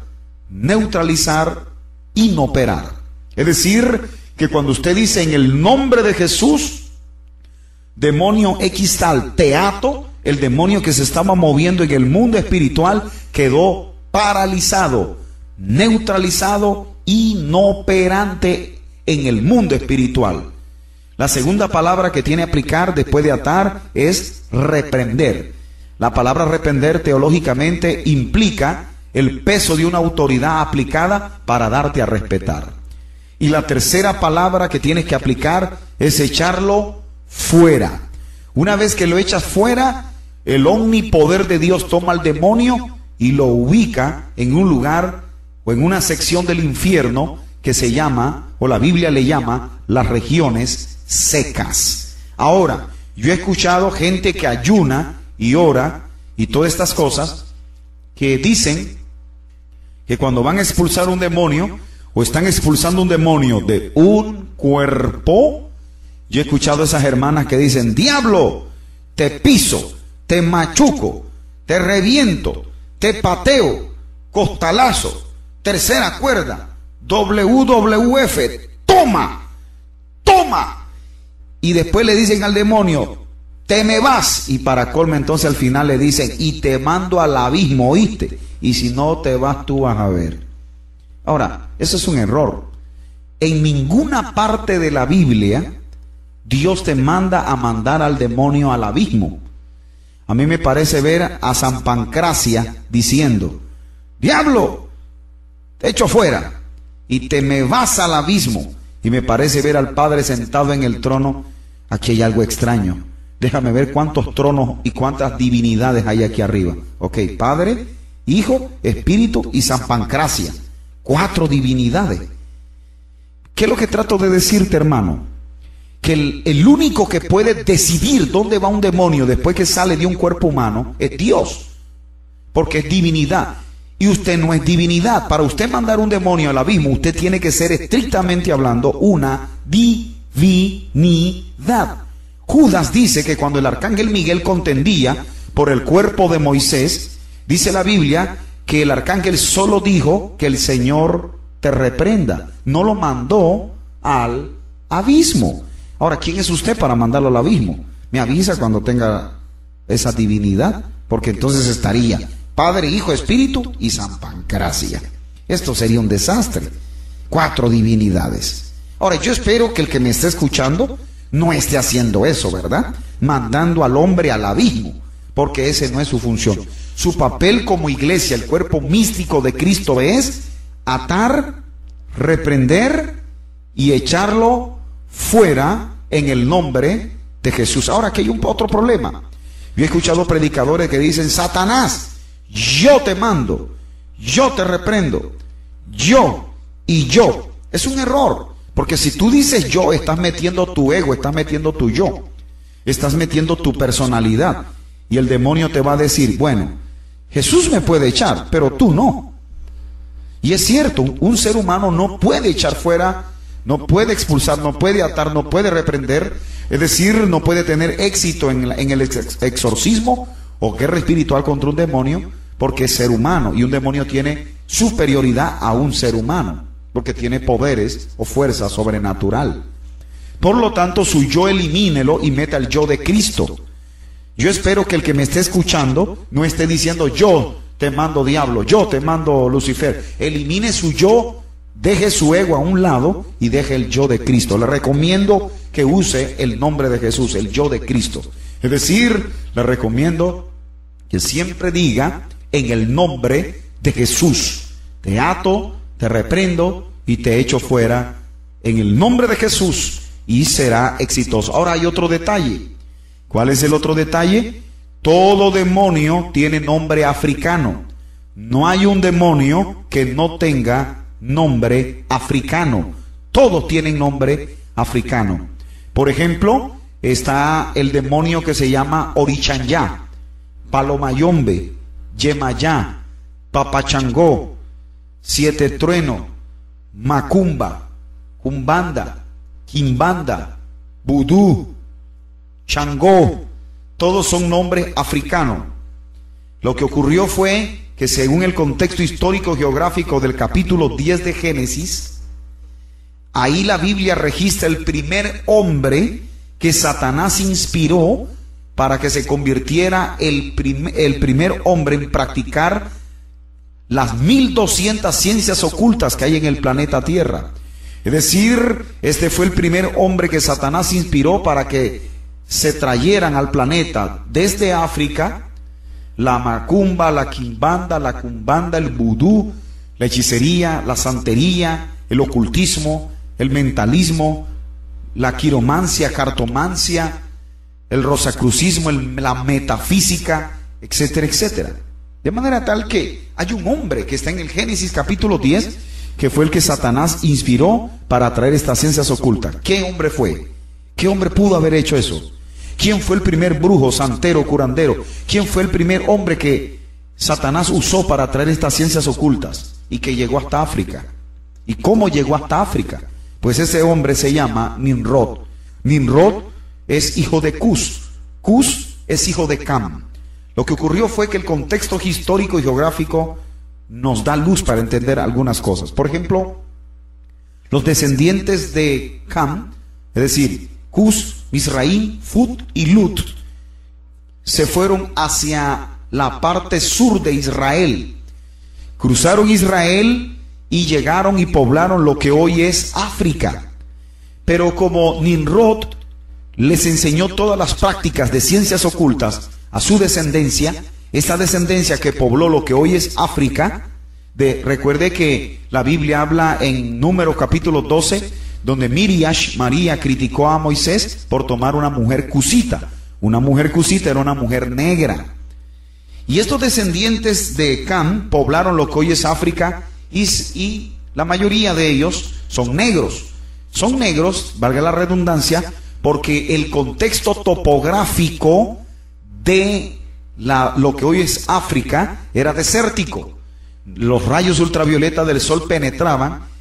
neutralizar, inoperar. Es decir, que cuando usted dice en el nombre de Jesús, demonio X tal, te ato, el demonio que se estaba moviendo en el mundo espiritual quedó paralizado, neutralizado, inoperante en el mundo espiritual. La segunda palabra que tiene que aplicar después de atar es reprender. La palabra reprender teológicamente implica el peso de una autoridad aplicada para darte a respetar. Y la tercera palabra que tienes que aplicar es echarlo fuera. Una vez que lo echas fuera, el omnipoder de Dios toma al demonio y lo ubica en un lugar o en una sección del infierno que se llama, o la Biblia le llama, las regiones secas. Ahora, yo he escuchado gente que ayuna y ora y todas estas cosas, que dicen que cuando van a expulsar un demonio o están expulsando un demonio de un cuerpo, yo he escuchado a esas hermanas que dicen: diablo, te piso, te machuco, te reviento, te pateo, costalazo, tercera cuerda, WWF, toma, toma. Y después le dicen al demonio: te me vas. Y para colmo, entonces al final le dicen: y te mando al abismo, ¿oíste? Y si no te vas, tú vas a ver. Ahora, eso es un error. En ninguna parte de la Biblia Dios te manda a mandar al demonio al abismo. A mí me parece ver a San Pancracia diciendo: diablo, te echo fuera y te me vas al abismo. Y me parece ver al Padre sentado en el trono. Aquí hay algo extraño. Déjame ver cuántos tronos y cuántas divinidades hay aquí arriba. Ok, Padre, Hijo, Espíritu y San Pancracia. 4 divinidades. ¿Qué es lo que trato de decirte, hermano? Que el único que puede decidir dónde va un demonio después que sale de un cuerpo humano es Dios. Porque es divinidad. Y usted no es divinidad. Para usted mandar un demonio al abismo, usted tiene que ser, estrictamente hablando, una divinidad. Judas dice que cuando el arcángel Miguel contendía por el cuerpo de Moisés, dice la Biblia que el arcángel solo dijo que el Señor te reprenda. No lo mandó al abismo. Ahora, ¿quién es usted para mandarlo al abismo? Me avisa cuando tenga esa divinidad, porque entonces estaría Padre, Hijo, Espíritu y San Pancracia. Esto sería un desastre. 4 divinidades. Ahora, yo espero que el que me esté escuchando no esté haciendo eso, ¿verdad? Mandando al hombre al abismo, porque ese no es su función. Su papel como iglesia, el cuerpo místico de Cristo, es atar, reprender y echarlo fuera en el nombre de Jesús. Ahora, aquí hay otro problema. Yo he escuchado predicadores que dicen: Satanás, yo te mando, yo te reprendo, yo y yo. Es un error, porque si tú dices yo, estás metiendo tu ego, estás metiendo tu yo, estás metiendo tu personalidad, y el demonio te va a decir: bueno, Jesús me puede echar, pero tú no. Y es cierto, un ser humano no puede echar fuera, no puede expulsar, no puede atar, no puede reprender, es decir, no puede tener éxito en el exorcismo o guerra espiritual contra un demonio, porque es ser humano, y un demonio tiene superioridad a un ser humano, porque tiene poderes o fuerza sobrenatural. Por lo tanto, su yo elimínelo y meta el yo de Cristo. Yo espero que el que me esté escuchando no esté diciendo: yo te mando diablo, yo te mando Lucifer. Elimine su yo, deje su ego a un lado y deje el yo de Cristo. Le recomiendo que use el nombre de Jesús, el yo de Cristo. Es decir, le recomiendo que siempre diga: en el nombre de Jesús, te ato, te reprendo y te echo fuera en el nombre de Jesús, y será exitoso. Ahora hay otro detalle. ¿Cuál es el otro detalle? Todo demonio tiene nombre africano. No hay un demonio que no tenga nombre africano. Todos tienen nombre africano. Por ejemplo, está el demonio que se llama Orichanyá, Palomayombe, Yemayá, Papachangó, Siete Trueno, Macumba, Cumbanda, Quimbanda, Vudú, Changó, todos son nombres africanos. Lo que ocurrió fue que según el contexto histórico geográfico del capítulo 10 de Génesis, ahí la Biblia registra el primer hombre que Satanás inspiró para que se convirtiera el primer hombre en practicar las 1200 ciencias ocultas que hay en el planeta Tierra. Es decir, este fue el primer hombre que Satanás inspiró para que se trayeran al planeta desde África la macumba, la quimbanda, la cumbanda, el vudú, la hechicería, la santería, el ocultismo, el mentalismo, la quiromancia, cartomancia, el rosacrucismo, la metafísica, etcétera, etcétera. De manera tal que hay un hombre que está en el Génesis capítulo 10, que fue el que Satanás inspiró para traer estas ciencias ocultas. ¿Qué hombre fue? ¿Qué hombre pudo haber hecho eso? ¿Quién fue el primer brujo, santero, curandero? ¿Quién fue el primer hombre que Satanás usó para traer estas ciencias ocultas y que llegó hasta África? ¿Y cómo llegó hasta África? Pues ese hombre se llama Nimrod. Nimrod es hijo de Cus. Cus es hijo de Cam. Lo que ocurrió fue que el contexto histórico y geográfico nos da luz para entender algunas cosas. Por ejemplo, los descendientes de Cam, es decir, Cus, Misraim, Fut y Lut, se fueron hacia la parte sur de Israel. Cruzaron Israel y llegaron y poblaron lo que hoy es África. Pero como Nimrod les enseñó todas las prácticas de ciencias ocultas a su descendencia, esa descendencia que pobló lo que hoy es África, recuerde que la Biblia habla en Números capítulo 12, donde Miriash, María, criticó a Moisés por tomar una mujer cusita. Una mujer cusita era una mujer negra. Y estos descendientes de Cam poblaron lo que hoy es África y la mayoría de ellos son negros. Son negros, valga la redundancia, porque el contexto topográfico de lo que hoy es África era desértico. Los rayos ultravioleta del sol penetraban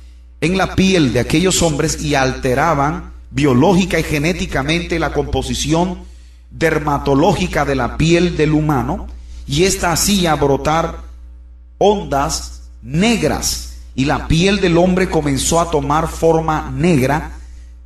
en la piel de aquellos hombres y alteraban biológica y genéticamente la composición dermatológica de la piel del humano, y esta hacía brotar ondas negras, y la piel del hombre comenzó a tomar forma negra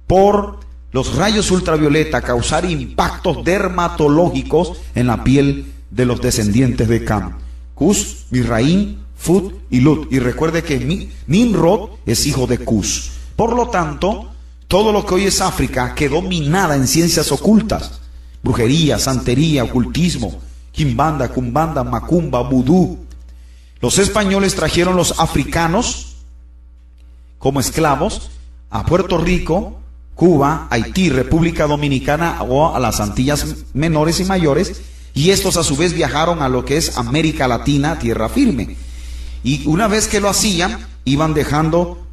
por los rayos ultravioleta, causar impactos dermatológicos en la piel de los descendientes de Cam, Cus, Misraim, Fut y Lut. Y recuerde que Nimrod es hijo de Cus. Por lo tanto, todo lo que hoy es África quedó minada en ciencias ocultas: brujería, santería, ocultismo, quimbanda, cumbanda, macumba, vudú. Los españoles trajeron los africanos como esclavos a Puerto Rico, Cuba, Haití, República Dominicana o a las Antillas menores y mayores, y estos a su vez viajaron a lo que es América Latina, tierra firme. Y una vez que lo hacían, iban dejando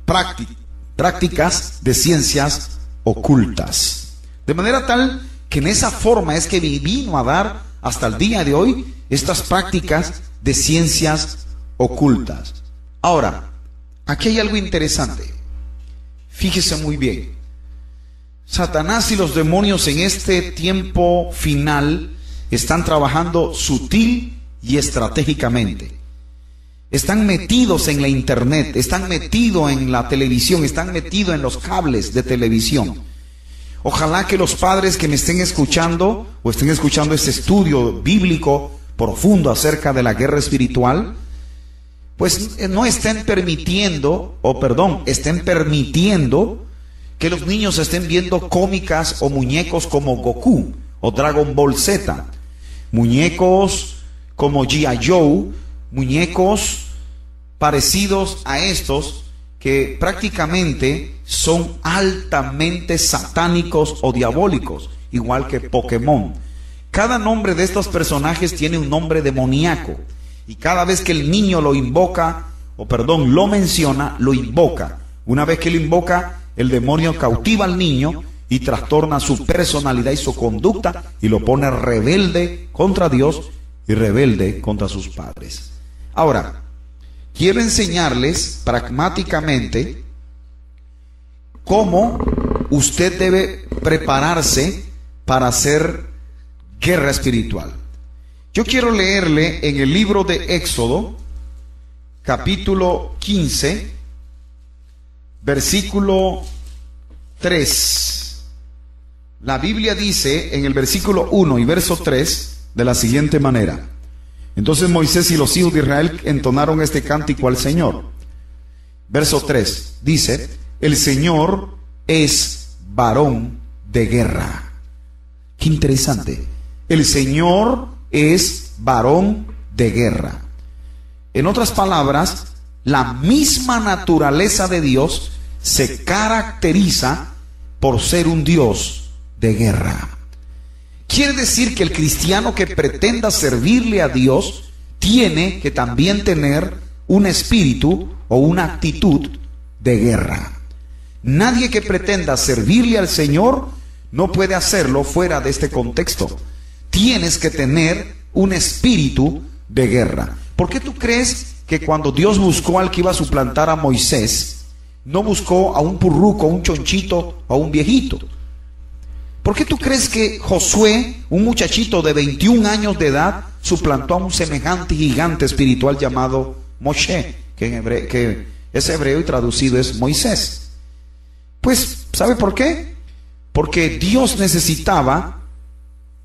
prácticas de ciencias ocultas. De manera tal que en esa forma es que vino a dar hasta el día de hoy estas prácticas de ciencias ocultas. Ahora, aquí hay algo interesante. Fíjese muy bien. Satanás y los demonios en este tiempo final están trabajando sutil y estratégicamente. Están metidos en la internet, están metidos en la televisión, están metidos en los cables de televisión. Ojalá que los padres que me estén escuchando o estén escuchando este estudio bíblico profundo acerca de la guerra espiritual, pues no estén permitiendo, estén permitiendo que los niños estén viendo cómicas o muñecos como Goku o Dragon Ball Z, muñecos como G.I. Joe, muñecos parecidos a estos que prácticamente son altamente satánicos o diabólicos, igual que Pokémon. Cada nombre de estos personajes tiene un nombre demoníaco, y cada vez que el niño lo invoca, lo menciona, lo invoca. Una vez que lo invoca, el demonio cautiva al niño y trastorna su personalidad y su conducta y lo pone rebelde contra Dios y rebelde contra sus padres. Ahora, quiero enseñarles pragmáticamente cómo usted debe prepararse para hacer guerra espiritual. Yo quiero leerle en el libro de Éxodo, capítulo 15, versículo 3. La Biblia dice en el versículo 1 y verso 3 de la siguiente manera: entonces Moisés y los hijos de Israel entonaron este cántico al Señor. Verso 3 dice: el Señor es varón de guerra. Qué interesante. El Señor es varón de guerra. En otras palabras, la misma naturaleza de Dios se caracteriza por ser un Dios de guerra. Quiere decir que el cristiano que pretenda servirle a Dios tiene que también tener un espíritu o una actitud de guerra. Nadie que pretenda servirle al Señor no puede hacerlo fuera de este contexto. Tienes que tener un espíritu de guerra. ¿Por qué tú crees que cuando Dios buscó al que iba a suplantar a Moisés, no buscó a un purruco, a un chonchito o a un viejito? ¿Por qué tú crees que Josué, un muchachito de 21 años de edad, suplantó a un semejante gigante espiritual llamado Moshe, que es hebreo y traducido es Moisés? Pues, ¿sabe por qué? Porque Dios necesitaba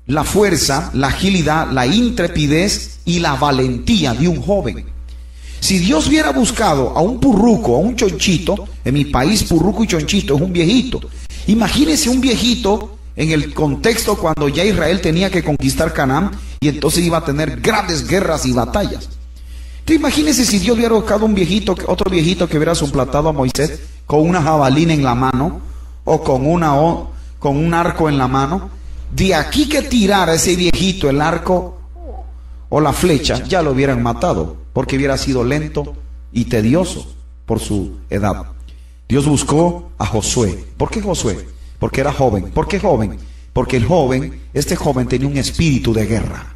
la fuerza, la agilidad, la intrepidez y la valentía de un joven. Si Dios hubiera buscado a un purruco, a un chonchito, en mi país purruco y chonchito es un viejito. Imagínese un viejito en el contexto cuando ya Israel tenía que conquistar Canaán y entonces iba a tener grandes guerras y batallas. Entonces imagínese si Dios hubiera buscado un viejito, otro viejito que hubiera suplantado a Moisés con una jabalina en la mano o con un arco en la mano. De aquí que tirara ese viejito el arco o la flecha, ya lo hubieran matado, porque hubiera sido lento y tedioso por su edad. Dios buscó a Josué. ¿Por qué Josué? Porque era joven. ¿Por qué joven? Porque este joven tenía un espíritu de guerra.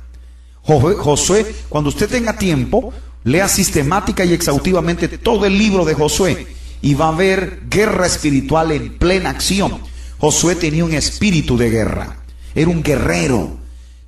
Josué, cuando usted tenga tiempo, lea sistemática y exhaustivamente todo el libro de Josué y va a ver guerra espiritual en plena acción. Josué tenía un espíritu de guerra. Era un guerrero,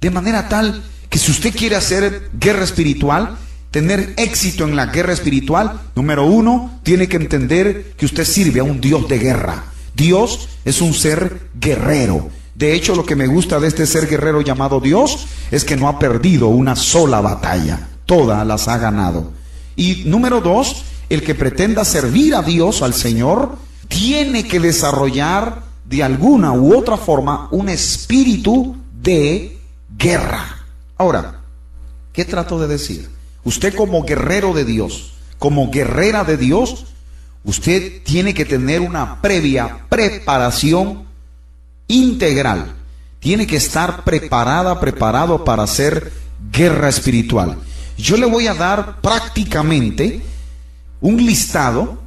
de manera tal que si usted quiere hacer guerra espiritual, tener éxito en la guerra espiritual, número uno, tiene que entender que usted sirve a un Dios de guerra. Dios es un ser guerrero. De hecho, lo que me gusta de este ser guerrero llamado Dios es que no ha perdido una sola batalla, todas las ha ganado. Y número dos, el que pretenda servir a Dios, al Señor, tiene que desarrollar de alguna u otra forma un espíritu de guerra. Ahora, ¿qué trato de decir? Usted como guerrero de Dios, como guerrera de Dios, usted tiene que tener una previa preparación integral. Tiene que estar preparado para hacer guerra espiritual. Yo le voy a dar prácticamente un listado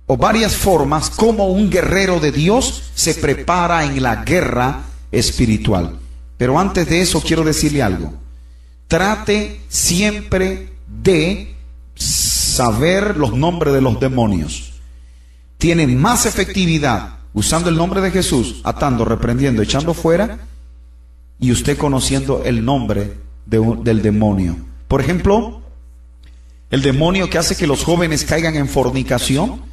o varias formas como un guerrero de Dios se prepara en la guerra espiritual. Pero antes de eso quiero decirle algo. Trate siempre de saber los nombres de los demonios. Tiene más efectividad usando el nombre de Jesús, atando, reprendiendo, echando fuera, y usted conociendo el nombre del demonio. Por ejemplo, el demonio que hace que los jóvenes caigan en fornicación,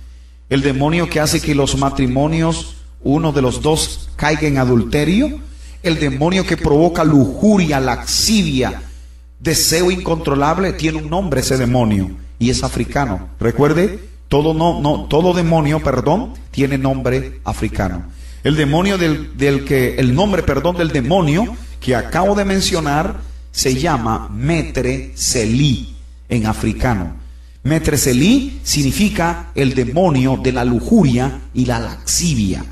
el demonio que hace que los matrimonios, uno de los dos, caiga en adulterio, el demonio que provoca lujuria, laxivia, deseo incontrolable, tiene un nombre ese demonio y es africano. Recuerde, todo demonio, tiene nombre africano. El demonio el nombre del demonio que acabo de mencionar se llama Metre Celí en africano. Metre Celí significa el demonio de la lujuria y la laxivia.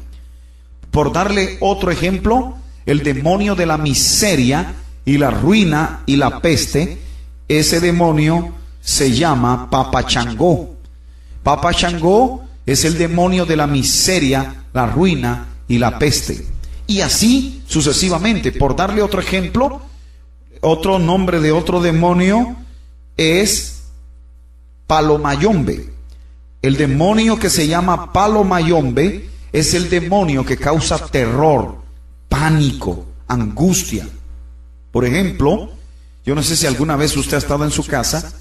Por darle otro ejemplo, el demonio de la miseria y la ruina y la peste, ese demonio se llama Papa Changó. Papa Changó es el demonio de la miseria, la ruina y la peste. Y así sucesivamente. Por darle otro ejemplo, otro nombre de otro demonio es Palomayombe. El demonio que se llama Palomayombe es el demonio que causa terror, pánico, angustia. Por ejemplo, yo no sé si alguna vez usted ha estado en su casa,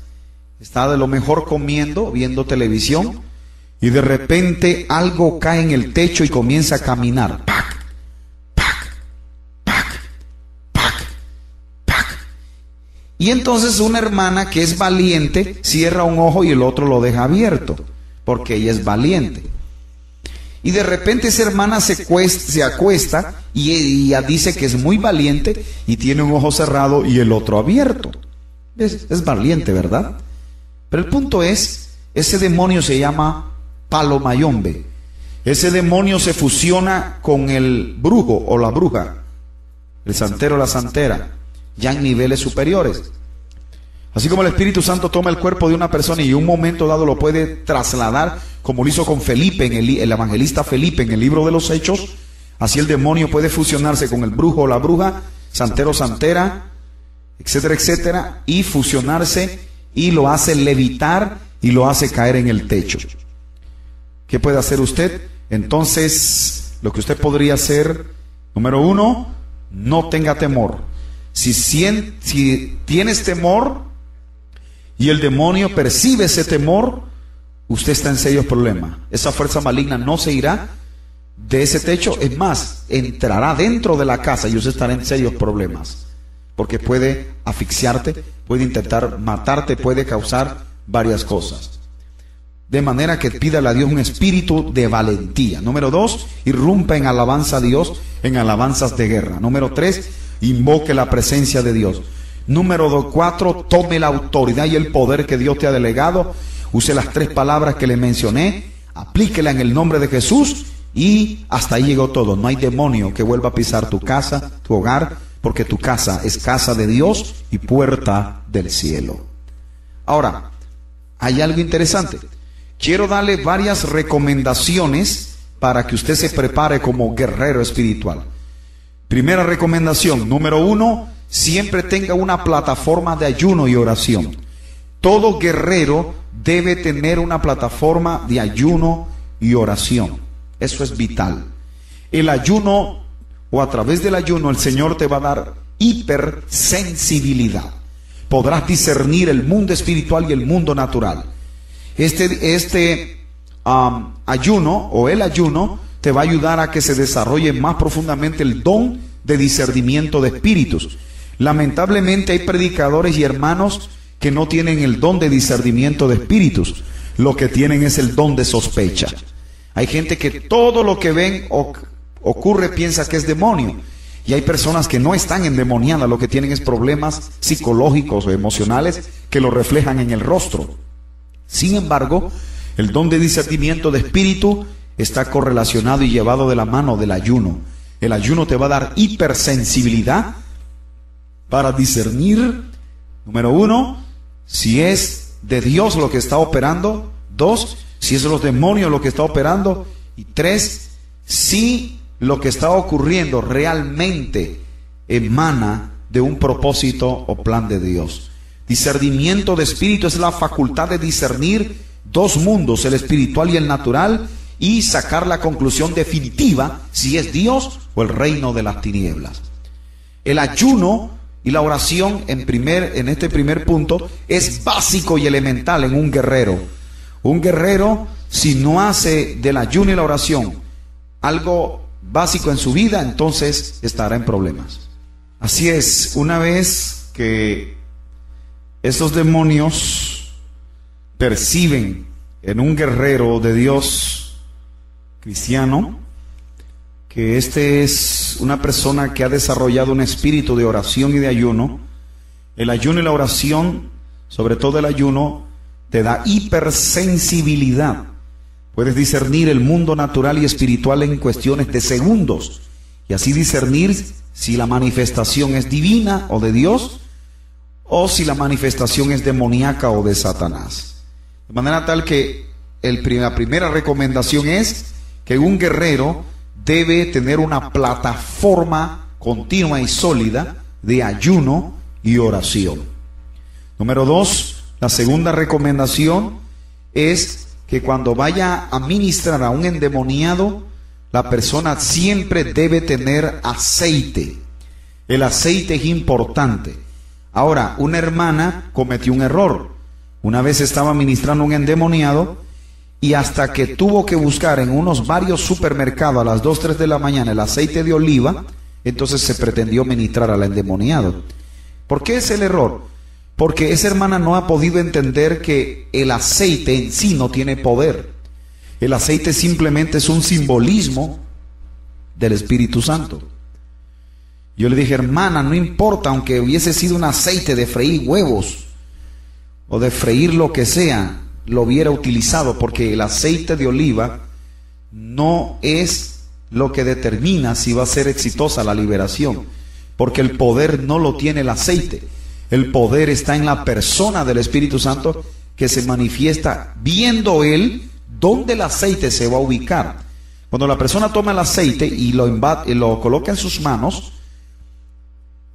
está de lo mejor comiendo, viendo televisión, y de repente algo cae en el techo y comienza a caminar. ¡Pac! ¡Pac! ¡Pac! ¡Pac! ¡Pac! Y entonces una hermana que es valiente cierra un ojo y el otro lo deja abierto, porque ella es valiente. Y de repente esa hermana se acuesta y ella dice que es muy valiente y tiene un ojo cerrado y el otro abierto. Es valiente, ¿verdad? Pero el punto es, ese demonio se llama Palomayombe. Ese demonio se fusiona con el brujo o la bruja, el santero o la santera, ya en niveles superiores. Así como el Espíritu Santo toma el cuerpo de una persona y en un momento dado lo puede trasladar, como lo hizo con Felipe, el evangelista Felipe en el libro de los Hechos, así el demonio puede fusionarse con el brujo o la bruja, santero o santera, etcétera, etcétera, y fusionarse y lo hace levitar y lo hace caer en el techo. ¿Qué puede hacer usted? Entonces, lo que usted podría hacer, número uno, no tenga temor. Si tienes temor y el demonio percibe ese temor, usted está en serios problemas. Esa fuerza maligna no se irá de ese techo, es más, entrará dentro de la casa y usted estará en serios problemas, porque puede asfixiarte, puede intentar matarte, puede causar varias cosas. De manera que pídale a Dios un espíritu de valentía. Número 2, irrumpa en alabanza a Dios, en alabanzas de guerra. Número 3, invoque la presencia de Dios. Número 4, tome la autoridad y el poder que Dios te ha delegado. Use las 3 palabras que le mencioné, aplíquela en el nombre de Jesús y hasta ahí llegó todo. No hay demonio que vuelva a pisar tu casa, tu hogar, porque tu casa es casa de Dios y puerta del cielo. Ahora, hay algo interesante. Quiero darle varias recomendaciones para que usted se prepare como guerrero espiritual. Primera recomendación, número 1, siempre tenga una plataforma de ayuno y oración. Todo guerrero debe tener una plataforma de ayuno y oración. Eso es vital. El ayuno, o a través del ayuno, el Señor te va a dar hipersensibilidad. Podrás discernir el mundo espiritual y el mundo natural. Ayuno o el ayuno te va a ayudar a que se desarrolle más profundamente el don de discernimiento de espíritus. Lamentablemente hay predicadores y hermanos que no tienen el don de discernimiento de espíritus. Lo que tienen es el don de sospecha. Hay gente que todo lo que ven ocurre piensa que es demonio. Y hay personas que no están endemoniadas, lo que tienen es problemas psicológicos o emocionales que lo reflejan en el rostro. Sin embargo, el don de discernimiento de espíritu está correlacionado y llevado de la mano del ayuno. El ayuno te va a dar hipersensibilidad para discernir, número 1, si es de Dios lo que está operando. 2, si es de los demonios lo que está operando. Y 3, si lo que está ocurriendo realmente emana de un propósito o plan de Dios. Discernimiento de espíritu es la facultad de discernir 2 mundos, el espiritual y el natural, y sacar la conclusión definitiva si es Dios o el reino de las tinieblas. El ayuno y la oración en este primer punto es básico y elemental en un guerrero. Un guerrero, si no hace del ayuno y la oración algo básico en su vida, entonces estará en problemas. Así es, una vez que esos demonios perciben en un guerrero de Dios cristiano que este es una persona que ha desarrollado un espíritu de oración y de ayuno, el ayuno y la oración, sobre todo el ayuno, te da hipersensibilidad. Puedes discernir el mundo natural y espiritual en cuestiones de segundos y así discernir si la manifestación es divina o de Dios o si la manifestación es demoníaca o de Satanás. De manera tal que la primera recomendación es que un guerrero debe tener una plataforma continua y sólida de ayuno y oración. Número 2, La segunda recomendación es que cuando vaya a ministrar a un endemoniado, la persona siempre debe tener aceite. El aceite es importante. Ahora, una hermana cometió un error. Una vez estaba ministrando a un endemoniado y hasta que tuvo que buscar en unos varios supermercados a las 2, 3 de la mañana el aceite de oliva, entonces se pretendió ministrar al endemoniado. ¿Por qué es el error? Porque esa hermana no ha podido entender que el aceite en sí no tiene poder. El aceite simplemente es un simbolismo del Espíritu Santo. Yo le dije, hermana, no importa, aunque hubiese sido un aceite de freír huevos o de freír lo que sea, lo hubiera utilizado, porque el aceite de oliva no es lo que determina si va a ser exitosa la liberación, porque el poder no lo tiene el aceite. El poder está en la persona del Espíritu Santo, que se manifiesta viendo él dónde el aceite se va a ubicar. Cuando la persona toma el aceite y lo coloca en sus manos,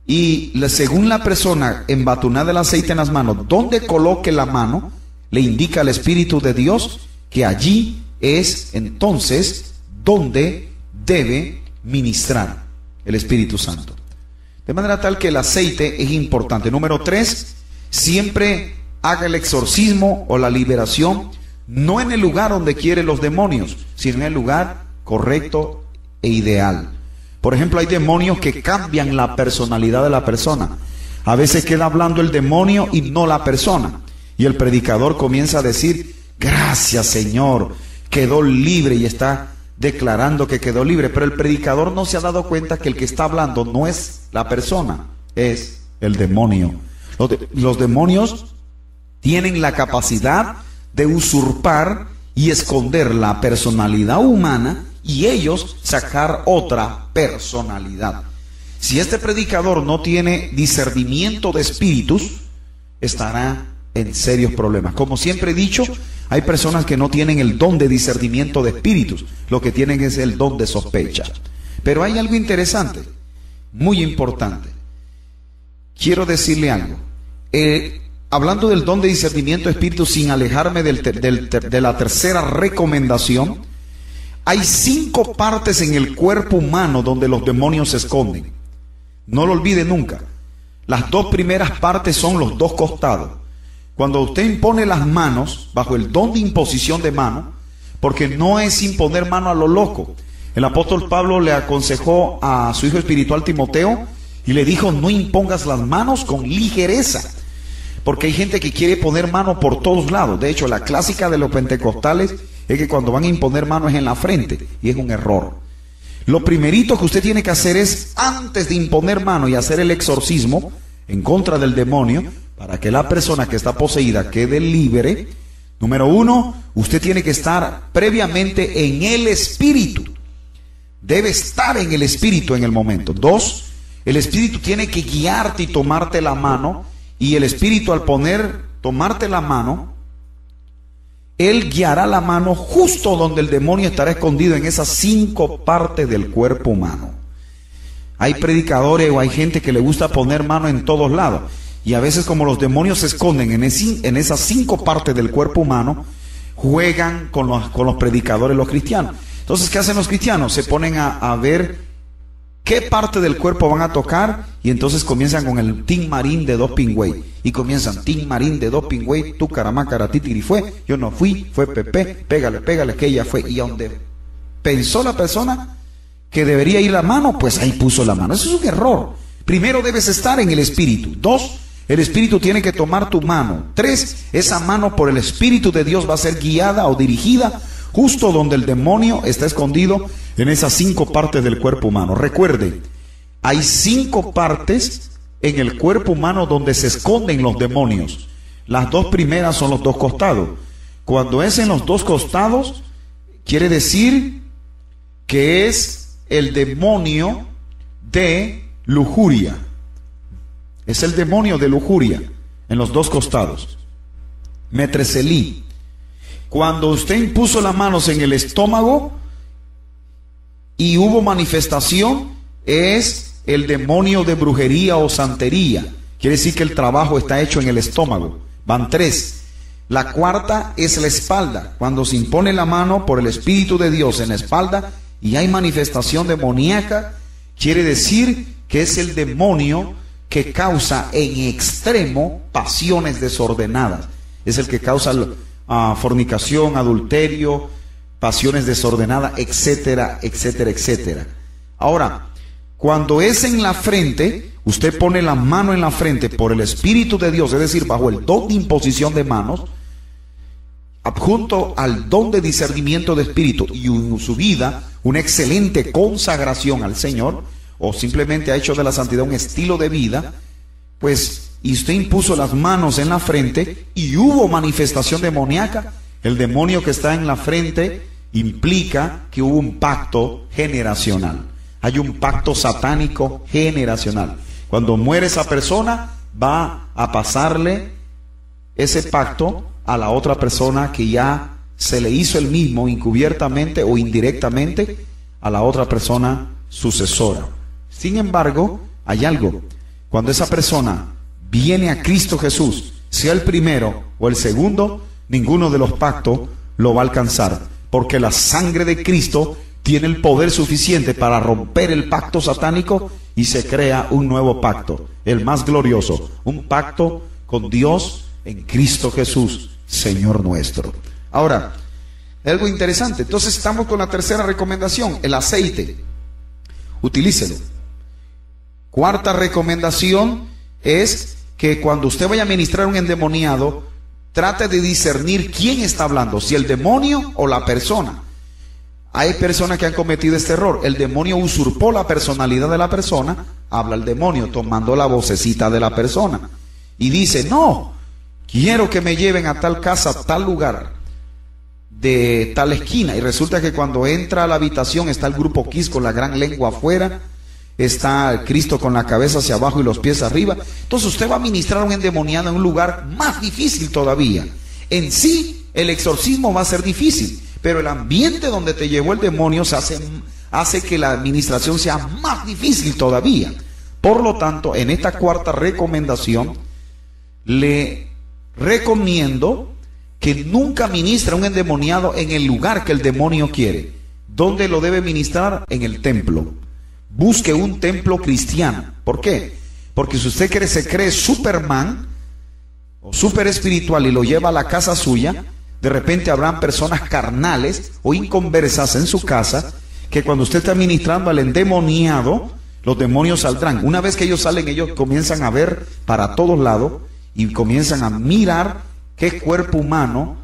y según la persona embatunada el aceite en las manos, donde coloque la mano, le indica al Espíritu de Dios que allí es entonces donde debe ministrar el Espíritu Santo. De manera tal que el aceite es importante. Número 3, siempre haga el exorcismo o la liberación, no en el lugar donde quiere los demonios, sino en el lugar correcto e ideal. Por ejemplo, hay demonios que cambian la personalidad de la persona. A veces queda hablando el demonio y no la persona. Y el predicador comienza a decir, gracias Señor, quedó libre, y está declarando que quedó libre. Pero el predicador no se ha dado cuenta que el que está hablando no es la persona, es el demonio. Los demonios tienen la capacidad de usurpar y esconder la personalidad humana y ellos sacar otra personalidad. Si este predicador no tiene discernimiento de espíritus, estará en serios problemas. Como siempre he dicho, hay personas que no tienen el don de discernimiento de espíritus, lo que tienen es el don de sospecha. Pero hay algo interesante, muy importante. Quiero decirle algo. Hablando del don de discernimiento de espíritus, sin alejarme de la tercera recomendación, hay 5 partes en el cuerpo humano donde los demonios se esconden. No lo olvide nunca. Las 2 primeras partes son los 2 costados. Cuando usted impone las manos, bajo el don de imposición de mano, porque no es imponer mano a lo loco. El apóstol Pablo le aconsejó a su hijo espiritual Timoteo y le dijo, no impongas las manos con ligereza. Porque hay gente que quiere poner mano por todos lados. De hecho, la clásica de los pentecostales es que cuando van a imponer mano es en la frente, y es un error. Lo primerito que usted tiene que hacer es, antes de imponer mano y hacer el exorcismo en contra del demonio, para que la persona que está poseída quede libre, número 1, usted tiene que estar previamente en el Espíritu. Debe estar en el Espíritu en el momento. 2, el Espíritu tiene que guiarte y tomarte la mano, y el Espíritu al tomarte la mano, Él guiará la mano justo donde el demonio estará escondido, en esas 5 partes del cuerpo humano. Hay predicadores o hay gente que le gusta poner mano en todos lados. Y a veces, como los demonios se esconden en esas 5 partes del cuerpo humano, juegan con los predicadores, los cristianos. Entonces, ¿qué hacen los cristianos? Se ponen a ver qué parte del cuerpo van a tocar, y entonces comienzan con el Tin Marín de 2 pingüey. Y comienzan, Tin Marín de 2 pingüey, tu caramácara titiri fue, yo no fui, fue Pepe, pégale, que ella fue. Y a donde pensó la persona que debería ir la mano, pues ahí puso la mano. Eso es un error. Primero debes estar en el Espíritu. 2, el Espíritu tiene que tomar tu mano. 3, esa mano por el Espíritu de Dios va a ser guiada o dirigida justo donde el demonio está escondido, en esas 5 partes del cuerpo humano. Recuerde, hay 5 partes en el cuerpo humano donde se esconden los demonios. Las 2 primeras son los 2 costados. Cuando es en los 2 costados, quiere decir que es el demonio de lujuria. Es el demonio de lujuria en los 2 costados. Metreselí. Cuando usted impuso las manos en el estómago y hubo manifestación, es el demonio de brujería o santería. Quiere decir que el trabajo está hecho en el estómago. Van 3. La cuarta es la espalda. Cuando se impone la mano por el Espíritu de Dios en la espalda y hay manifestación demoníaca, quiere decir que es el demonio que causa en extremo pasiones desordenadas. Es el que causa fornicación, adulterio, pasiones desordenadas, etcétera, etcétera, etcétera. Ahora, cuando es en la frente, usted pone la mano en la frente por el Espíritu de Dios, es decir, bajo el don de imposición de manos, adjunto al don de discernimiento de espíritu y en su vida una excelente consagración al Señor, o simplemente ha hecho de la santidad un estilo de vida, pues, y usted impuso las manos en la frente y hubo manifestación demoníaca, el demonio que está en la frente implica que hubo un pacto generacional. Hay un pacto satánico generacional. Cuando muere esa persona, va a pasarle ese pacto a la otra persona que ya se le hizo el mismo encubiertamente o indirectamente a la otra persona sucesora. Sin embargo, hay algo. Cuando esa persona viene a Cristo Jesús, sea el primero o el segundo, ninguno de los pactos lo va a alcanzar, porque la sangre de Cristo tiene el poder suficiente para romper el pacto satánico y se crea un nuevo pacto, el más glorioso, un pacto con Dios en Cristo Jesús, Señor nuestro. Ahora, algo interesante. Entonces estamos con la tercera recomendación, el aceite. Utilícelo. Cuarta recomendación es que cuando usted vaya a ministrar un endemoniado, trate de discernir quién está hablando, si el demonio o la persona. Hay personas que han cometido este error. El demonio usurpó la personalidad de la persona, habla el demonio tomando la vocecita de la persona y dice: no, quiero que me lleven a tal casa, a tal lugar, de tal esquina. Y resulta que cuando entra a la habitación está el grupo Kiss con la gran lengua afuera, está Cristo con la cabeza hacia abajo y los pies arriba. Entonces usted va a ministrar a un endemoniado en un lugar más difícil todavía. En sí, el exorcismo va a ser difícil, pero el ambiente donde te llevó el demonio hace que la administración sea más difícil todavía. Por lo tanto, en esta cuarta recomendación, le recomiendo que nunca ministre a un endemoniado en el lugar que el demonio quiere. ¿Dónde lo debe ministrar? En el templo. Busque un templo cristiano. ¿Por qué? Porque si usted se cree Superman o super espiritual y lo lleva a la casa suya, de repente habrán personas carnales o inconversas en su casa que cuando usted está ministrando al endemoniado, los demonios saldrán. Una vez que ellos salen, ellos comienzan a ver para todos lados y comienzan a mirar qué cuerpo humano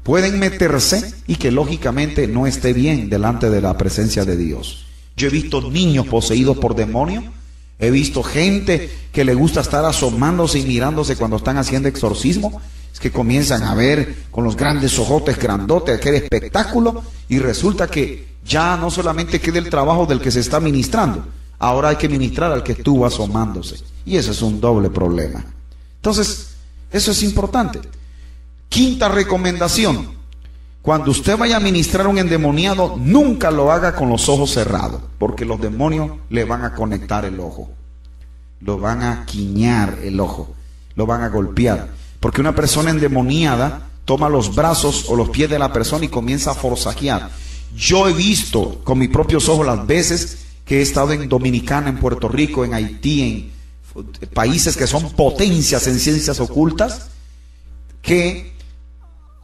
pueden meterse y que lógicamente no esté bien delante de la presencia de Dios. Yo he visto niños poseídos por demonios, he visto gente que le gusta estar asomándose y mirándose cuando están haciendo exorcismo, es que comienzan a ver con los grandes ojotes grandotes aquel espectáculo y resulta que ya no solamente queda el trabajo del que se está ministrando, ahora hay que ministrar al que estuvo asomándose, y eso es un doble problema. Entonces, eso es importante. Quinta recomendación: cuando usted vaya a ministrar a un endemoniado, nunca lo haga con los ojos cerrados, porque los demonios le van a conectar el ojo, lo van a quiñar el ojo, lo van a golpear, porque una persona endemoniada toma los brazos o los pies de la persona y comienza a forcejear. Yo he visto con mis propios ojos las veces que he estado en Dominicana, en Puerto Rico, en Haití, en países que son potencias en ciencias ocultas, que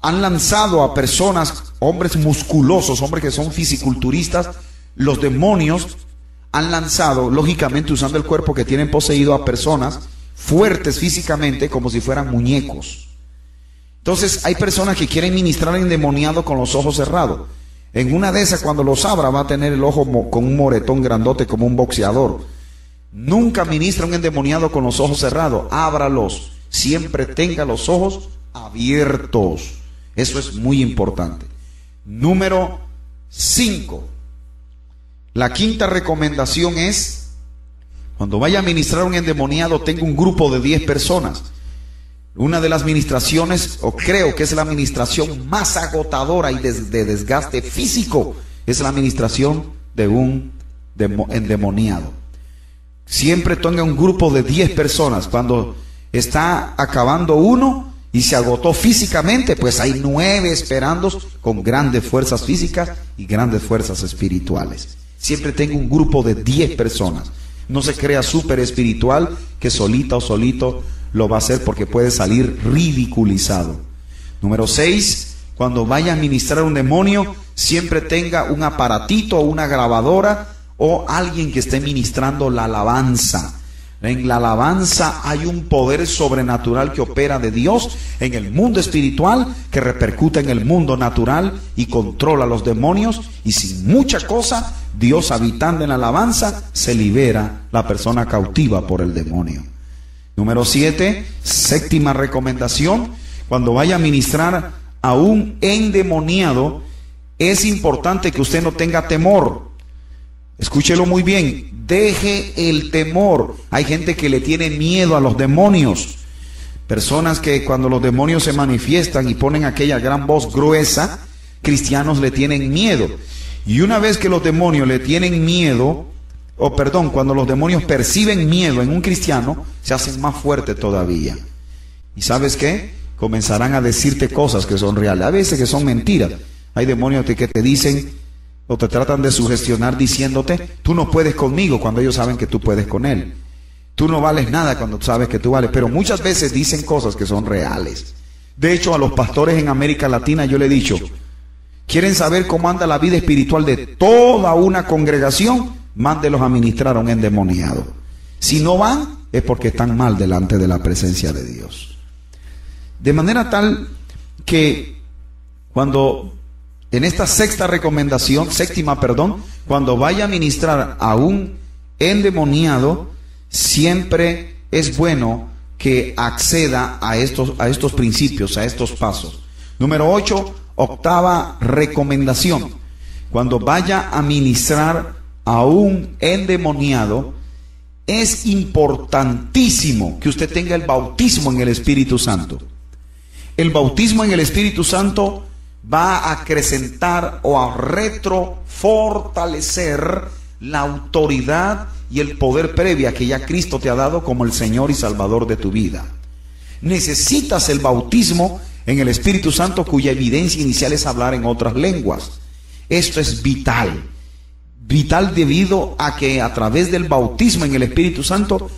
han lanzado a personas, hombres musculosos, hombres que son fisiculturistas, los demonios han lanzado, lógicamente usando el cuerpo que tienen poseído, a personas fuertes físicamente como si fueran muñecos. Entonces hay personas que quieren ministrar endemoniado con los ojos cerrados. En una de esas, cuando los abra, va a tener el ojo con un moretón grandote como un boxeador. Nunca ministra un endemoniado con los ojos cerrados, ábralos, siempre tenga los ojos abiertos. Eso es muy importante. Número 5. La quinta recomendación es: cuando vaya a ministrar un endemoniado, tenga un grupo de 10 personas. Una de las ministraciones, o creo que es la ministración más agotadora y de desgaste físico, es la ministración de un endemoniado. Siempre tenga un grupo de 10 personas. Cuando está acabando uno y se agotó físicamente, pues hay 9 esperando con grandes fuerzas físicas y grandes fuerzas espirituales. Siempre tengo un grupo de 10 personas. No se crea súper espiritual que solita o solito lo va a hacer, porque puede salir ridiculizado. Número 6, cuando vaya a ministrar un demonio, siempre tenga un aparatito o una grabadora o alguien que esté ministrando la alabanza. En la alabanza hay un poder sobrenatural que opera de Dios en el mundo espiritual, que repercute en el mundo natural y controla a los demonios. Y sin mucha cosa, Dios habitando en la alabanza, se libera la persona cautiva por el demonio. Número 7, séptima recomendación: cuando vaya a ministrar a un endemoniado, es importante que usted no tenga temor. Escúchelo muy bien, deje el temor. Hay gente que le tiene miedo a los demonios. Personas que cuando los demonios se manifiestan y ponen aquella gran voz gruesa, cristianos le tienen miedo. Y una vez que los demonios le tienen miedo, cuando los demonios perciben miedo en un cristiano, se hacen más fuertes todavía. ¿Y sabes qué? Comenzarán a decirte cosas que son reales, a veces que son mentiras. Hay demonios que te dicen o te tratan de sugestionar diciéndote: tú no puedes conmigo, cuando ellos saben que tú puedes con él. Tú no vales nada cuando sabes que tú vales. Pero muchas veces dicen cosas que son reales. De hecho, a los pastores en América Latina yo le he dicho: ¿quieren saber cómo anda la vida espiritual de toda una congregación? Mándelos a ministrar a un endemoniado. Si no van, es porque están mal delante de la presencia de Dios. De manera tal que cuando en esta séptima, cuando vaya a ministrar a un endemoniado, siempre es bueno que acceda a estos principios, a estos pasos. Número 8, octava recomendación: cuando vaya a ministrar a un endemoniado, es importantísimo que usted tenga el bautismo en el Espíritu Santo. El bautismo en el Espíritu Santo va a acrecentar o a retrofortalecer la autoridad y el poder previa que ya Cristo te ha dado como el Señor y Salvador de tu vida. Necesitas el bautismo en el Espíritu Santo, cuya evidencia inicial es hablar en otras lenguas. Esto es vital. Vital debido a que a través del bautismo en el Espíritu Santo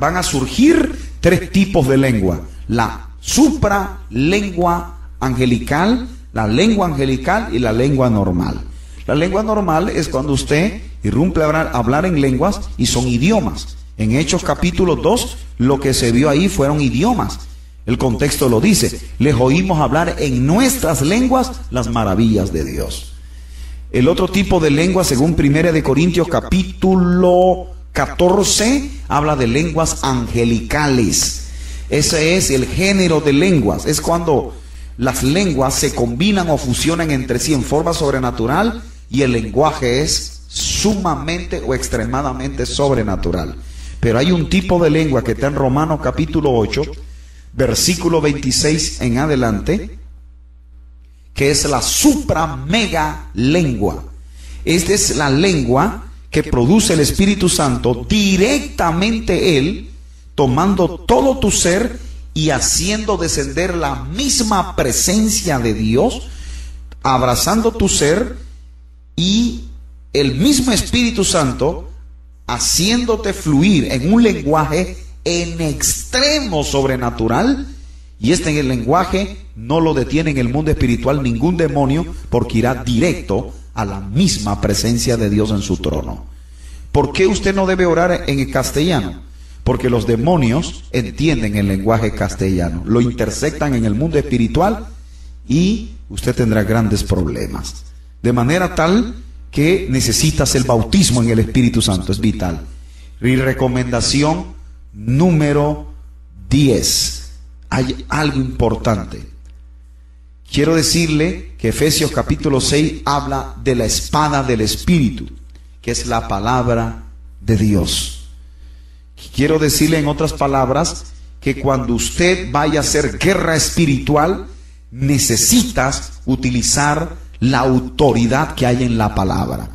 van a surgir 3 tipos de lengua: la supralengua angelical, la lengua angelical y la lengua normal. La lengua normal es cuando usted irrumpe a hablar en lenguas y son idiomas. En Hechos capítulo 2, lo que se vio ahí fueron idiomas. El contexto lo dice: les oímos hablar en nuestras lenguas las maravillas de Dios. El otro tipo de lengua, según 1 Corintios capítulo 14, habla de lenguas angelicales. Ese es el género de lenguas. Es cuando las lenguas se combinan o fusionan entre sí en forma sobrenatural y el lenguaje es sumamente o extremadamente sobrenatural. Pero hay un tipo de lengua que está en Romanos capítulo 8, versículo 26 en adelante, que es la supramega lengua. Esta es la lengua que produce el Espíritu Santo directamente Él, tomando todo tu ser y haciendo descender la misma presencia de Dios, abrazando tu ser, y el mismo Espíritu Santo haciéndote fluir en un lenguaje en extremo sobrenatural. Y este lenguaje no lo detiene en el mundo espiritual ningún demonio, porque irá directo a la misma presencia de Dios en su trono. ¿Por qué usted no debe orar en el castellano? Porque los demonios entienden el lenguaje castellano, lo interceptan en el mundo espiritual y usted tendrá grandes problemas. De manera tal que necesitas el bautismo en el Espíritu Santo, es vital. Y recomendación número 10. Hay algo importante. Quiero decirle que Efesios capítulo 6 habla de la espada del Espíritu, que es la palabra de Dios. Quiero decirle en otras palabras que cuando usted vaya a hacer guerra espiritual, necesitas utilizar la autoridad que hay en la palabra.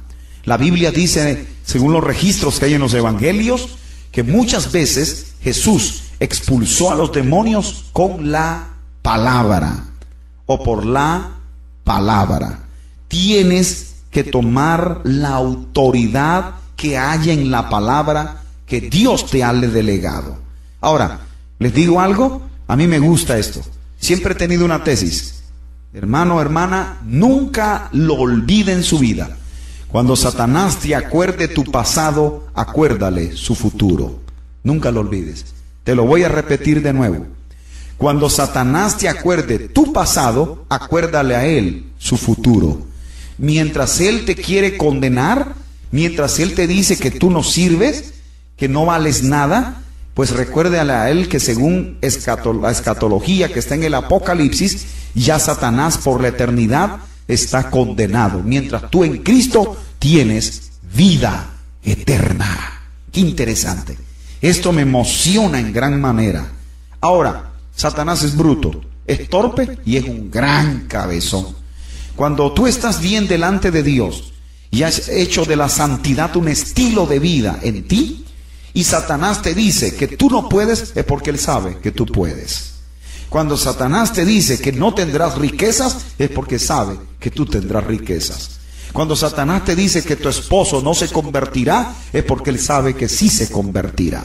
La Biblia dice, según los registros que hay en los evangelios, que muchas veces Jesús, expulsó a los demonios con la palabra o por la palabra. Tienes que tomar la autoridad que haya en la palabra que Dios te ha delegado. Ahora, les digo algo, a mí me gusta esto. Siempre he tenido una tesis. Hermano, hermana, nunca lo olvide en su vida. Cuando Satanás te acuerde tu pasado, acuérdale su futuro. Nunca lo olvides. Te lo voy a repetir de nuevo. Cuando Satanás te acuerde tu pasado, acuérdale a él su futuro. Mientras él te quiere condenar, mientras él te dice que tú no sirves, que no vales nada, pues recuérdale a él que según la escatología que está en el Apocalipsis, ya Satanás por la eternidad está condenado, mientras tú en Cristo tienes vida eterna. Qué interesante. Esto me emociona en gran manera. Ahora, Satanás es bruto, es torpe y es un gran cabezón. Cuando tú estás bien delante de Dios y has hecho de la santidad un estilo de vida en ti, y Satanás te dice que tú no puedes, es porque él sabe que tú puedes. Cuando Satanás te dice que no tendrás riquezas, es porque sabe que tú tendrás riquezas. Cuando Satanás te dice que tu esposo no se convertirá, es porque él sabe que sí se convertirá.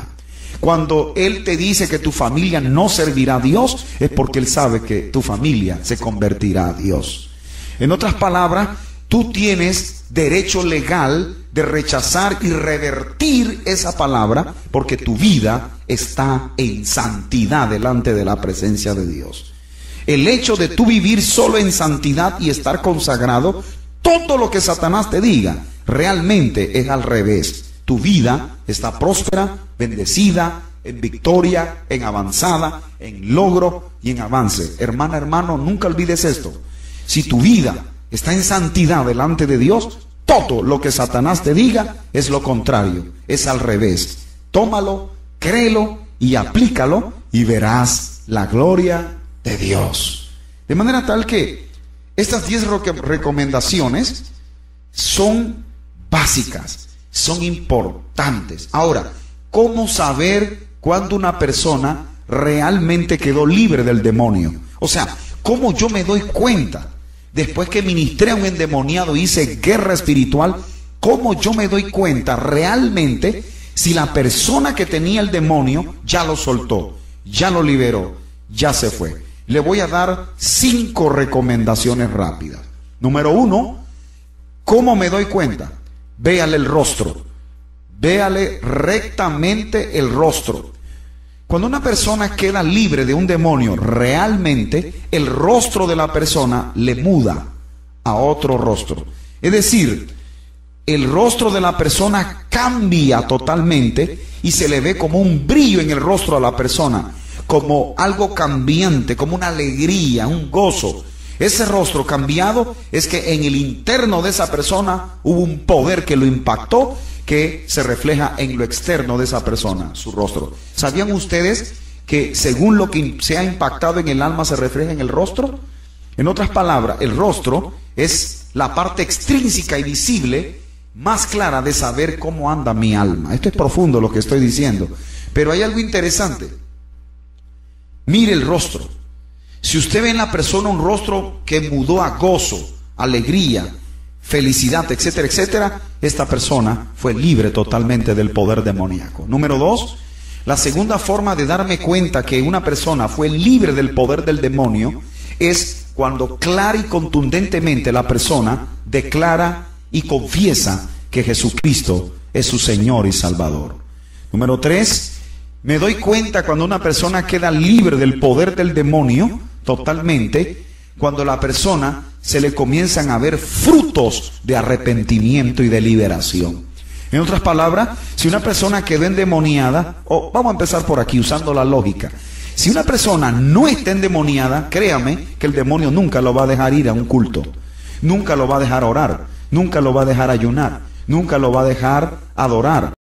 Cuando él te dice que tu familia no servirá a Dios, es porque él sabe que tu familia se convertirá a Dios. En otras palabras, tú tienes derecho legal de rechazar y revertir esa palabra, porque tu vida está en santidad delante de la presencia de Dios. El hecho de tú vivir solo en santidad y estar consagrado, todo lo que Satanás te diga, realmente es al revés. Tu vida está próspera, bendecida, en victoria, en avanzada, en logro y en avance. Hermana, hermano, nunca olvides esto. Si tu vida está en santidad delante de Dios, todo lo que Satanás te diga es lo contrario, es al revés. Tómalo, créelo y aplícalo y verás la gloria de Dios. De manera tal que estas 10 recomendaciones son básicas, son importantes. Ahora, ¿cómo saber cuándo una persona realmente quedó libre del demonio? O sea, ¿cómo yo me doy cuenta? Después que ministré a un endemoniado, hice guerra espiritual, ¿cómo yo me doy cuenta realmente si la persona que tenía el demonio ya lo soltó, ya lo liberó, ya se fue? Le voy a dar 5 recomendaciones rápidas. Número 1, ¿cómo me doy cuenta? Véale el rostro, véale rectamente el rostro. Cuando una persona queda libre de un demonio, realmente el rostro de la persona le muda a otro rostro. Es decir, el rostro de la persona cambia totalmente y se le ve como un brillo en el rostro a la persona, como algo cambiante, como una alegría, un gozo. Ese rostro cambiado es que en el interno de esa persona hubo un poder que lo impactó, que se refleja en lo externo de esa persona, su rostro. ¿Sabían ustedes que según lo que se ha impactado en el alma se refleja en el rostro? En otras palabras, el rostro es la parte extrínseca y visible más clara de saber cómo anda mi alma. Esto es profundo lo que estoy diciendo, pero hay algo interesante. Mire el rostro. Si usted ve en la persona un rostro que mudó a gozo, alegría, felicidad, etcétera, etcétera, esta persona fue libre totalmente del poder demoníaco. Número 2, la segunda forma de darme cuenta que una persona fue libre del poder del demonio es cuando clara y contundentemente la persona declara y confiesa que Jesucristo es su Señor y Salvador. Número 3, me doy cuenta cuando una persona queda libre del poder del demonio totalmente, cuando la persona se le comienzan a ver frutos de arrepentimiento y de liberación. En otras palabras, si una persona quedó endemoniada, vamos a empezar por aquí usando la lógica. Si una persona no está endemoniada, créame que el demonio nunca lo va a dejar ir a un culto, nunca lo va a dejar orar, nunca lo va a dejar ayunar, nunca lo va a dejar adorar.